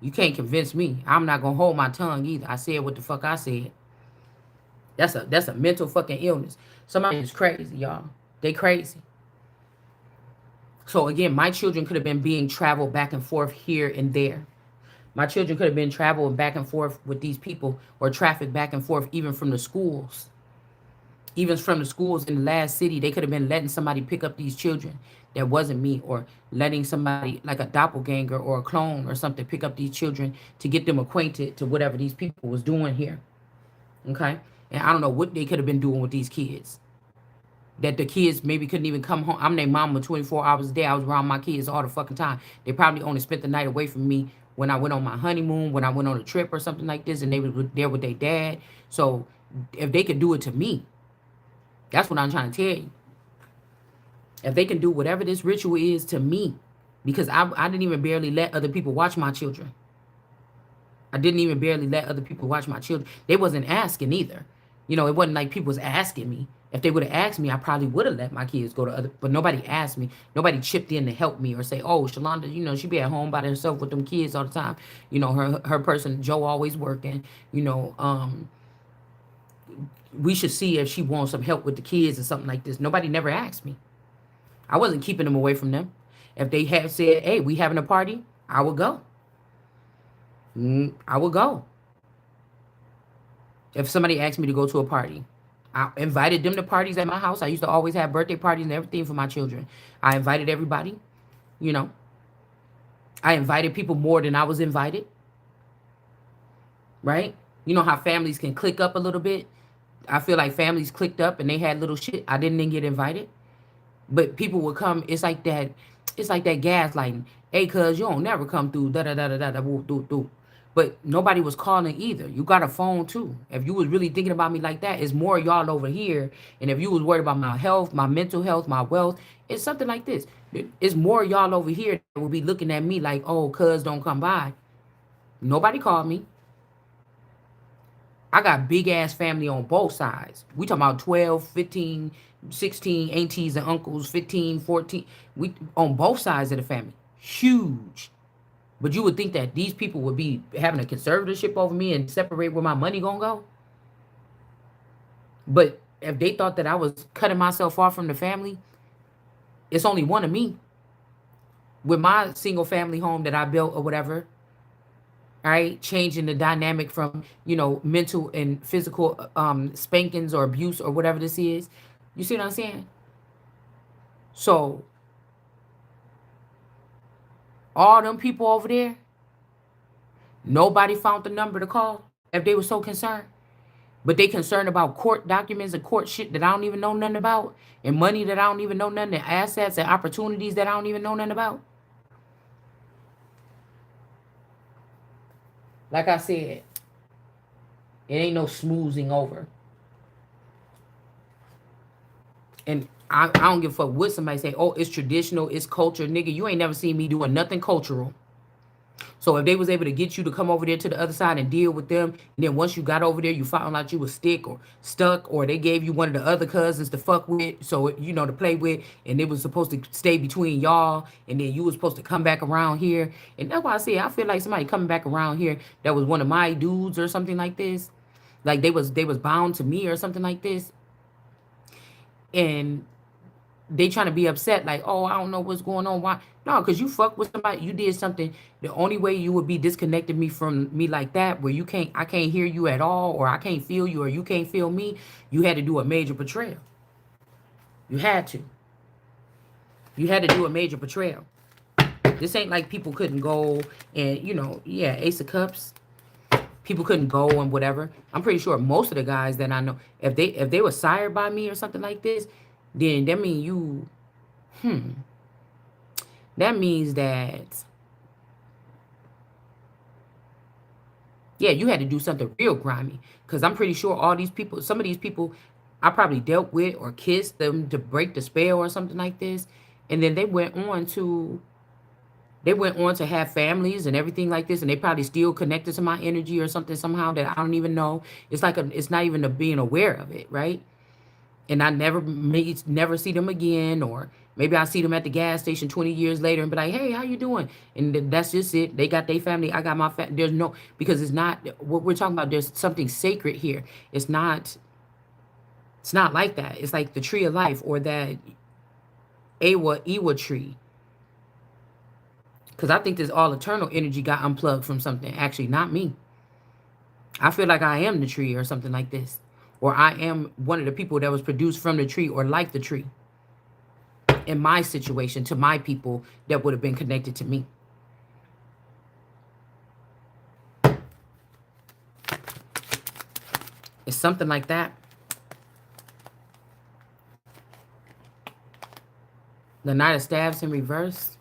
you can't convince me. I'm not going to hold my tongue either. I said what the fuck I said. That's a mental fucking illness. Somebody is crazy, y'all. They crazy. So again, my children could have been being traveled back and forth here and there. My children could have been traveling back and forth with these people or traffic back and forth even from the schools. Even from the schools in the last city, they could have been letting somebody pick up these children that wasn't me, or letting somebody like a doppelganger or a clone or something pick up these children to get them acquainted to whatever these people was doing here. Okay? And I don't know what they could have been doing with these kids. That the kids maybe couldn't even come home. I'm their mama 24 hours a day. I was around my kids all the fucking time. They probably only spent the night away from me when I went on my honeymoon, when I went on a trip or something like this, and they were there with their dad. So if they could do it to me, that's what I'm trying to tell you. If they can do whatever this ritual is to me, because I didn't even barely let other people watch my children. I didn't even barely let other people watch my children. They wasn't asking either. You know, it wasn't like people was asking me. If they would have asked me, I probably would have let my kids go to other, but nobody asked me. Nobody chipped in to help me or say, oh, Shalonda, you know, she be at home by herself with them kids all the time. You know, her person, Joe, always working. You know, we should see if she wants some help with the kids or something like this. Nobody never asked me. I wasn't keeping them away from them. If they had said, hey, we having a party, I would go. I would go. If somebody asked me to go to a party, I invited them to parties at my house. I used to always have birthday parties and everything for my children. I invited everybody, you know. I invited people more than I was invited, right? You know how families can click up a little bit? I feel like families clicked up and they had little shit. I didn't get invited. But people would come. It's like that gaslighting. Hey, cuz you don't never come through. Da da da da da da. Do. But nobody was calling either. You got a phone too. If you was really thinking about me like that, it's more y'all over here. And if you was worried about my health, my mental health, my wealth, it's something like this. It's more y'all over here that will be looking at me like, oh, cuz don't come by. Nobody called me. I got big ass family on both sides. We talking about 12, 15, 16 aunties and uncles, 15, 14. We on both sides of the family. Huge. But you would think that these people would be having a conservatorship over me and separate where my money gonna go. But if they thought that I was cutting myself off from the family, it's only one of me. With my single family home that I built or whatever, all right, changing the dynamic from, you know, mental and physical spankings or abuse or whatever this is. You see what I'm saying? So all them people over there, nobody found the number to call if they were so concerned. But they concerned about court documents and court shit that I don't even know nothing about, and money that I don't even know nothing, and assets and opportunities that I don't even know nothing about. Like I said, it ain't no smoozing over. And I don't give a fuck what somebody say. Oh, it's traditional, it's culture. Nigga, you ain't never seen me doing nothing cultural. So if they was able to get you to come over there to the other side and deal with them, and then once you got over there, you found out you was stuck, or they gave you one of the other cousins to fuck with, so you know, to play with, and it was supposed to stay between y'all, and then you was supposed to come back around here. And that's why I say I feel like somebody coming back around here that was one of my dudes or something like this, like they was bound to me or something like this, and they trying to be upset, like, oh, I don't know what's going on. Why? No, because you fuck with somebody, you did something. The only way you would be disconnected me from me like that, where I can't hear you at all, or I can't feel you, or you can't feel me, you had to do a major betrayal. You had to. You had to do a major betrayal. This ain't like people couldn't go and, you know, yeah, Ace of Cups. People couldn't go and whatever. I'm pretty sure most of the guys that I know, if they were sired by me or something like this, then that mean you, that means that, yeah, you had to do something real grimy. Because I'm pretty sure all these people, some of these people, I probably dealt with or kissed them to break the spell or something like this. And then they went on to have families and everything like this, and they probably still connected to my energy or something somehow that I don't even know. It's not even being aware of it, right? And I never see them again, or maybe I see them at the gas station 20 years later and be like, hey, how you doing? And that's just it. They got their family, I got my family. There's no, because it's not what we're talking about. There's something sacred here. It's not like that. It's like the tree of life, or that Iwa tree. Because I think this all eternal energy got unplugged from something. Actually, not me. I feel like I am the tree or something like this. Or I am one of the people that was produced from the tree or like the tree. In my situation, to my people that would have been connected to me. It's something like that. The Knight of Staves in reverse.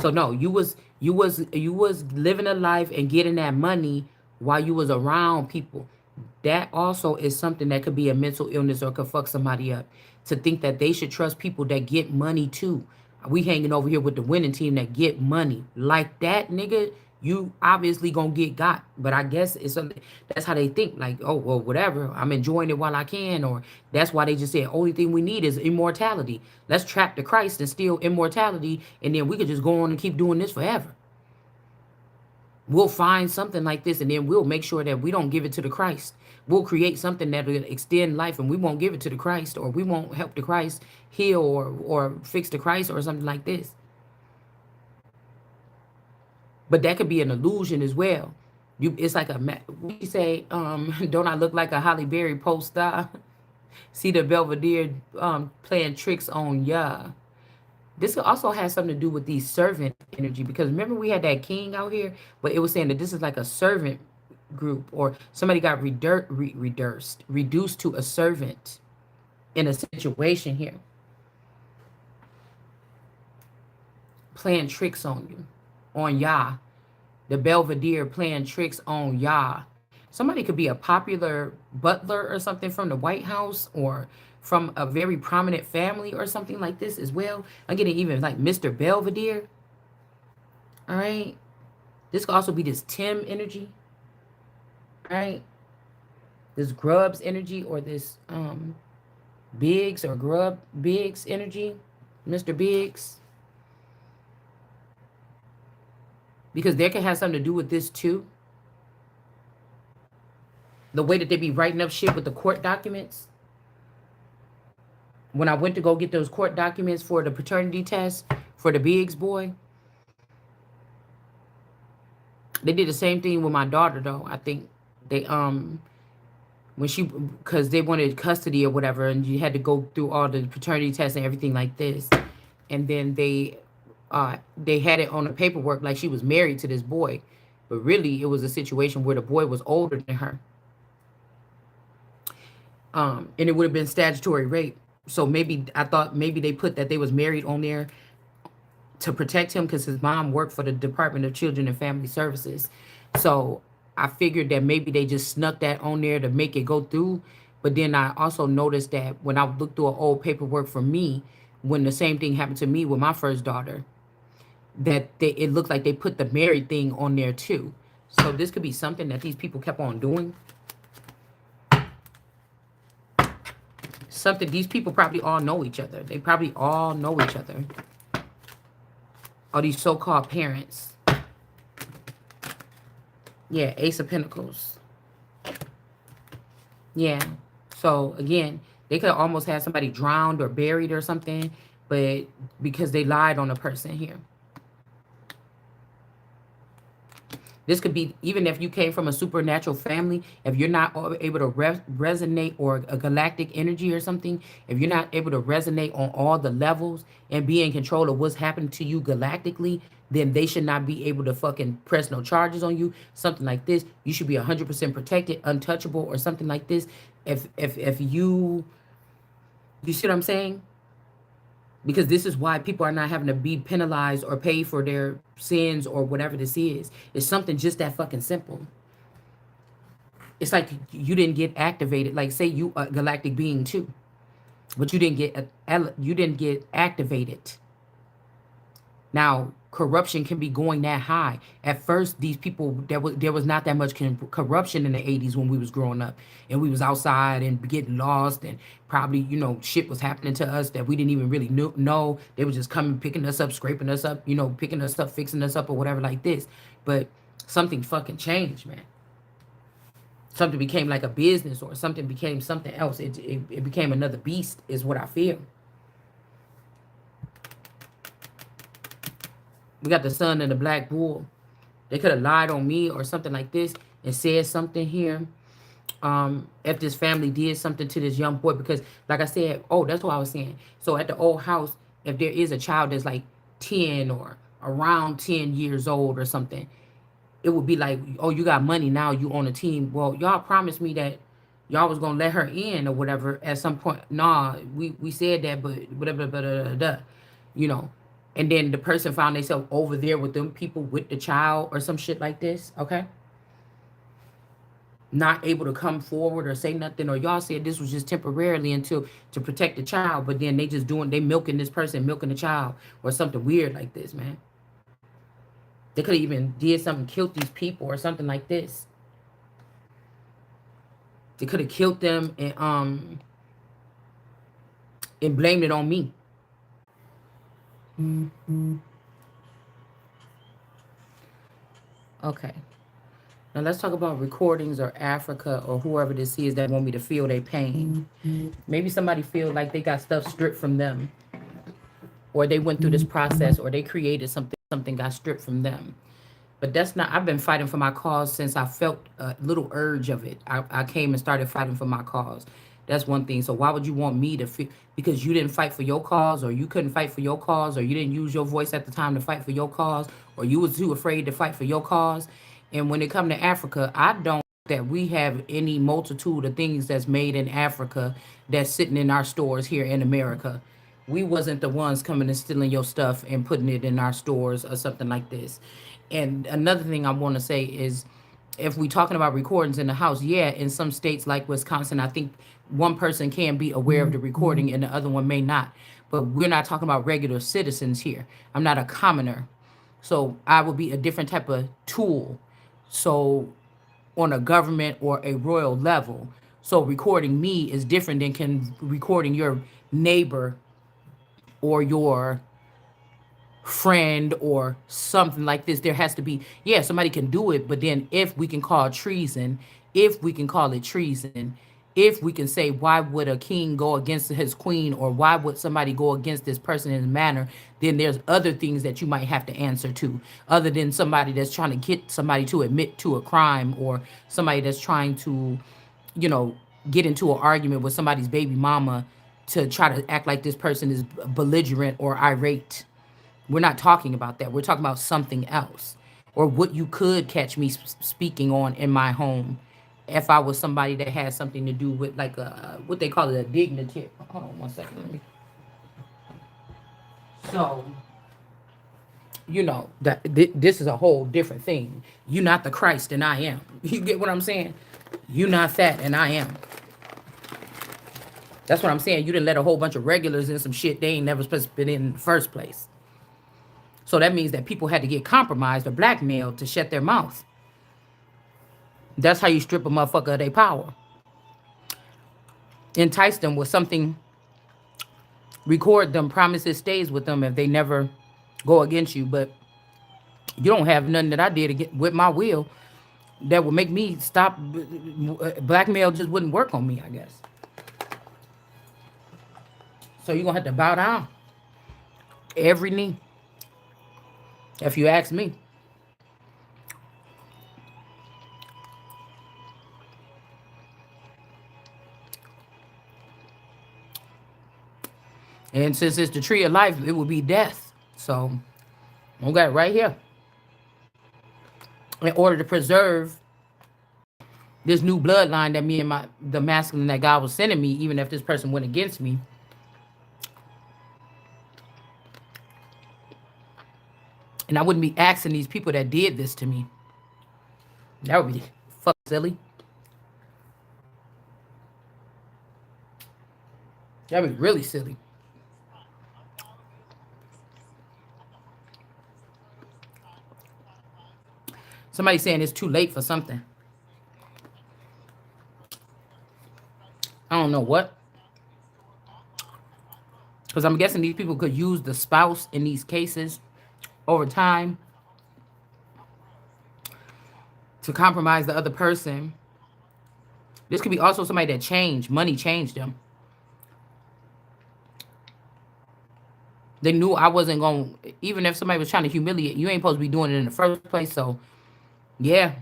So no, you was living a life and getting that money while you was around people. That also is something that could be a mental illness or could fuck somebody up. To think that they should trust people that get money too. We hanging over here with the winning team that get money. Like that, nigga, you obviously gonna get got. But I guess it's something that's how they think. Like, oh well, whatever. I'm enjoying it while I can, or that's why they just said only thing we need is immortality. Let's trap the Christ and steal immortality, and then we could just go on and keep doing this forever. We'll find something like this, and then we'll make sure that we don't give it to the Christ. We'll create something that will extend life, and we won't give it to the Christ, or we won't help the Christ heal or fix the Christ or something like this. But that could be an illusion as well. It's like we say, don't I look like a Holly Berry poster? See the Belvedere playing tricks on ya. This also has something to do with these servant energy, because remember we had that king out here, but it was saying that this is like a servant group, or somebody got reduced to a servant in a situation here, playing tricks on you, on Yah. The Belvedere playing tricks on Yah. Somebody could be a popular butler or something from the White House, or from a very prominent family or something like this as well. I'm getting even like Mr. Belvedere. All right. This could also be this Tim energy. All right. This Grubs energy, or this Biggs or Grub Biggs energy. Mr. Biggs. Because they can have something to do with this too. The way that they be writing up shit with the court documents. When I went to go get those court documents for the paternity test for the Biggs boy, they did the same thing with my daughter though. I think they when she, because they wanted custody or whatever, and you had to go through all the paternity tests and everything like this, and then they had it on the paperwork like she was married to this boy, but really it was a situation where the boy was older than her, and it would have been statutory rape. So maybe I thought maybe they put that they was married on there to protect him, because his mom worked for the Department of Children and Family Services. So I figured that maybe they just snuck that on there to make it go through. But then I also noticed that when I looked through an old paperwork for me, when the same thing happened to me with my first daughter, that it looked like they put the married thing on there too. So this could be something that these people kept on doing. Something, these people probably all know each other. They probably all know each other. All these so-called parents. Yeah, Ace of Pentacles. Yeah. So again, they could almost have somebody drowned or buried or something, but because they lied on a person here. This could be, even if you came from a supernatural family, if you're not able to resonate, or a galactic energy or something, if you're not able to resonate on all the levels and be in control of what's happening to you galactically, then they should not be able to fucking press no charges on you. Something like this. You should be 100% protected, untouchable, or something like this. If you see what I'm saying? Because this is why people are not having to be penalized or pay for their sins or whatever this is. It's something just that fucking simple. It's like you didn't get activated. Like say you a galactic being too, but you didn't get activated. Now corruption can be going that high. At first, these people, there was not that much corruption in the 80s when we was growing up, and we was outside and getting lost, and probably, you know, shit was happening to us that we didn't even really know. They were just coming, picking us up, scraping us up, you know, picking us up, fixing us up, or whatever like this. But something fucking changed, man. Something became like a business, or something became something else. It became another beast, is what I feel. We got the Sun and the Black Bull. They could have lied on me or something like this and said something here. If this family did something to this young boy, because like I said, oh, that's what I was saying. So at the old house, if there is a child that's like 10 or around 10 years old or something, it would be like, oh, you got money now, you on a team. Well, y'all promised me that y'all was gonna let her in or whatever at some point. Nah, we said that, but whatever, you know. and then the person found themselves over there with them people with the child or some shit like this, okay? Not able to come forward or say nothing, or y'all said this was just temporarily until to protect the child, but then they milking this person, milking the child, or something weird like this, man. They could have even did something, killed these people or something like this. They could have killed them and blamed it on me. Okay. Now let's talk about recordings or Africa or whoever this is that want me to feel their pain. Maybe somebody feel like they got stuff stripped from them, or they went through this process, or they created something got stripped from them. But that's not, I've been fighting for my cause since I felt a little urge of it. I came and started fighting for my cause. That's one thing. So why would you want me to feel, because you didn't fight for your cause, or you couldn't fight for your cause, or you didn't use your voice at the time to fight for your cause, or you was too afraid to fight for your cause. And when it come to Africa, I don't that we have any multitude of things that's made in Africa that's sitting in our stores here in America. We wasn't the ones coming and stealing your stuff and putting it in our stores or something like this. And another thing I want to say is, if we talking about recordings in the house, yeah, in some states like Wisconsin, I think one person can be aware of the recording and the other one may not. But we're not talking about regular citizens here. I'm not a commoner. So I would be a different type of tool. So on a government or a royal level. So recording me is different than can recording your neighbor or your friend or something like this. There has to be, yeah, somebody can do it, but then if we can call treason, if we can call it treason, if we can say, why would a king go against his queen, or why would somebody go against this person in a manner, then there's other things that you might have to answer to, other than somebody that's trying to get somebody to admit to a crime, or somebody that's trying to, you know, get into an argument with somebody's baby mama to try to act like this person is belligerent or irate. We're not talking about that. We're talking about something else, or what you could catch me speaking on in my home if I was somebody that had something to do with, like, a what they call it, a dignitary. Hold on one second. Let me. So, you know, that this is a whole different thing. You're not the Christ, and I am. You get what I'm saying? You're not that, and I am. That's what I'm saying. You didn't let a whole bunch of regulars in some shit they ain't never supposed to be in the first place. So that means that people had to get compromised or blackmailed to shut their mouth. That's how you strip a motherfucker of their power. Entice them with something, record them, promise it stays with them if they never go against you. But you don't have nothing that I did with my will that would make me stop. Blackmail just wouldn't work on me, I guess. So you're going to have to bow down every knee, if you ask me. And since it's the tree of life, it would be death. So I got it right here. In order to preserve this new bloodline that me and the masculine that God was sending me, even if this person went against me. And I wouldn't be asking these people that did this to me. That would be fuck silly. That would be really silly. Somebody saying it's too late for something. I don't know what. Because I'm guessing these people could use the spouse in these cases over time to compromise the other person. This could be also somebody that changed. Money changed them. They knew I wasn't going to, even if somebody was trying to humiliate, you ain't supposed to be doing it in the first place. So, yeah.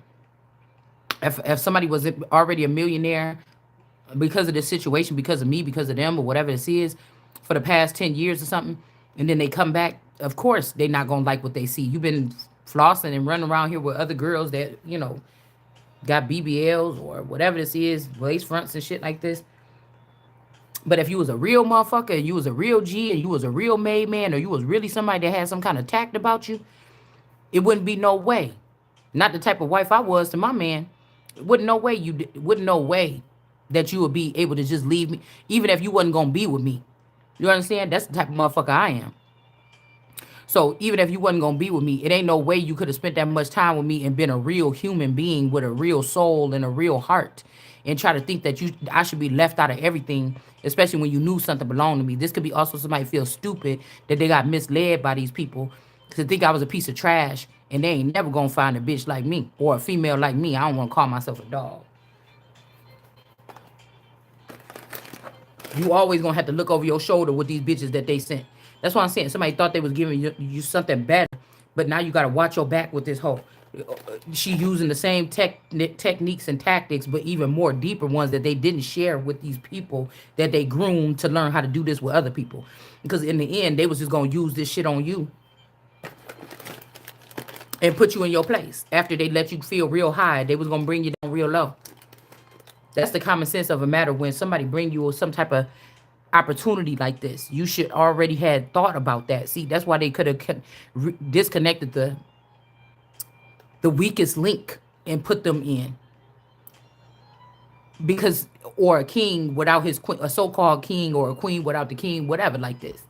If somebody was already a millionaire because of this situation, because of me, because of them, or whatever this is, for the past 10 years or something, and then they come back, of course, they're not going to like what they see. You've been flossing and running around here with other girls that, you know, got BBLs or whatever this is, lace fronts and shit like this. But if you was a real motherfucker and you was a real G and you was a real made man or you was really somebody that had some kind of tact about you, it wouldn't be no way. Not the type of wife I was to my man. Wouldn't no way wouldn't no way that you would be able to just leave me, even if you wasn't gonna be with me. You understand? That's the type of motherfucker I am. So even if you wasn't gonna be with me, it ain't no way you could have spent that much time with me and been a real human being with a real soul and a real heart, and try to think that I should be left out of everything, especially when you knew something belonged to me. This could be also somebody feel stupid that they got misled by these people to think I was a piece of trash, and they ain't never gonna find a bitch like me or a female like me. I don't want to call myself a dog. You always gonna have to look over your shoulder with these bitches that they sent. That's why I'm saying somebody thought they was giving you something better, but now you gotta watch your back with this hoe. She using the same techniques and tactics, but even more deeper ones that they didn't share with these people that they groomed to learn how to do this with other people. Because in the end, they was just gonna use this shit on you and put you in your place. After they let you feel real high, they was gonna bring you down real low. That's the common sense of a matter. When somebody bring you some type of opportunity like this, you should already had thought about that. See, that's why they could have disconnected the weakest link and put them in. Because, or a king without his queen, a so-called king, or a queen without the king, whatever, like this.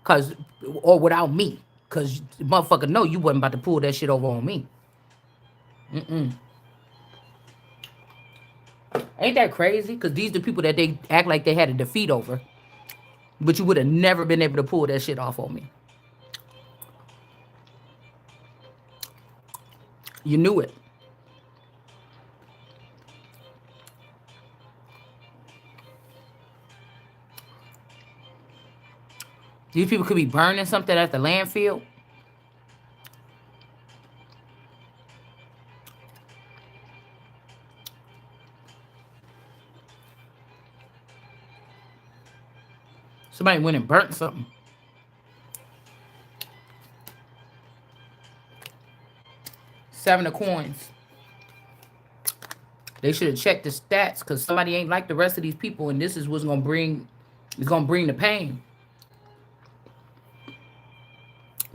Cause, or without me. Cause motherfucker know you wasn't about to pull that shit over on me. Ain't that crazy? Cause these the people that they act like they had a defeat over. But you would have never been able to pull that shit off on me. You knew it. These people could be burning something at the landfill. Somebody went and burnt something. Seven of coins. They should have checked the stats, because somebody ain't like the rest of these people, and this is what's gonna bring. It's gonna bring the pain.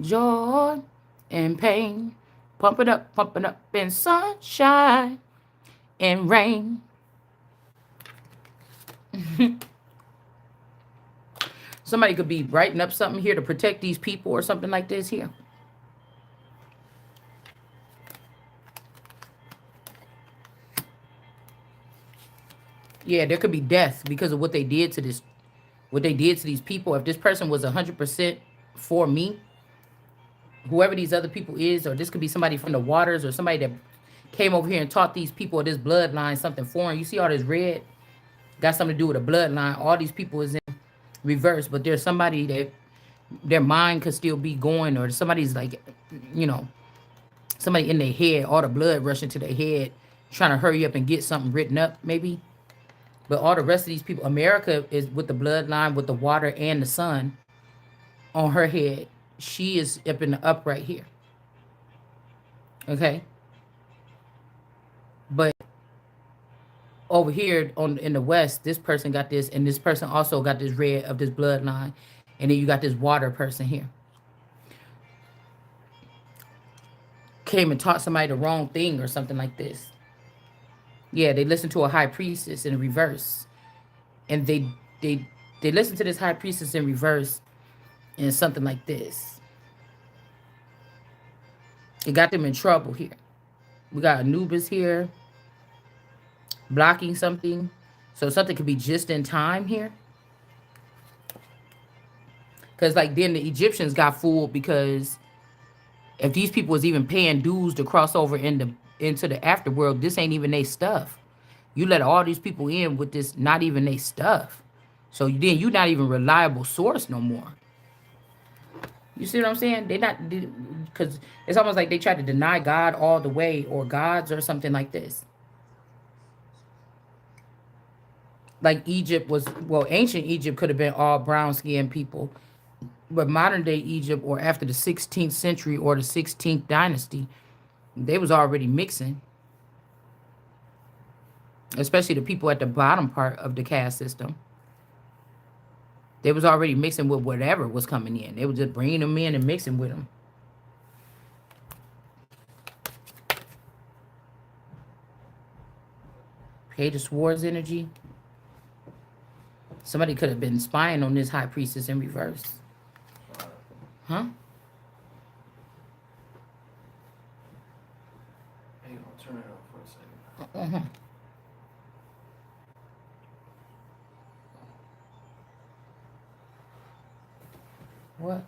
Joy and pain, pumping up in sunshine and rain. Somebody could be writing up something here to protect these people or something like this here. Yeah, there could be death because of what they did to this, what they did to these people. If this person was 100% for me, whoever these other people is, or this could be somebody from the waters or somebody that came over here and taught these people of this bloodline something foreign. You see all this red? Got something to do with a bloodline. All these people is in reverse, but there's somebody that their mind could still be going, or somebody's like, you know, somebody in their head, all the blood rushing to their head, trying to hurry up and get something written up, maybe. But all the rest of these people, America is with the bloodline, with the water and the sun on her head. She is up in the up right here. Okay. But over here on in the west, this person got this, and this person also got this red of this bloodline, and then you got this water person here. Came and taught somebody the wrong thing or something like this. Yeah, they listened to a high priestess in reverse, and they listened to this high priestess in reverse, and something like this. It got them in trouble here. We got Anubis here blocking something, so something could be just in time here. Because like then the Egyptians got fooled, because if these people was even paying dues to cross over into the afterworld, this ain't even they stuff. You let all these people in with this, not even they stuff. So then you're not even reliable source no more. You see what I'm saying? They not, because it's almost like they tried to deny God all the way, or gods or something like this. Like Egypt was, well, ancient Egypt could have been all brown skinned people. But modern day Egypt, or after the 16th century or the 16th dynasty, they was already mixing. Especially the people at the bottom part of the caste system. They was already mixing with whatever was coming in. They were just bringing them in and mixing with them. Page of Swords energy. Somebody could have been spying on this high priestess in reverse. Huh? Hang on, turn it off for a second. What?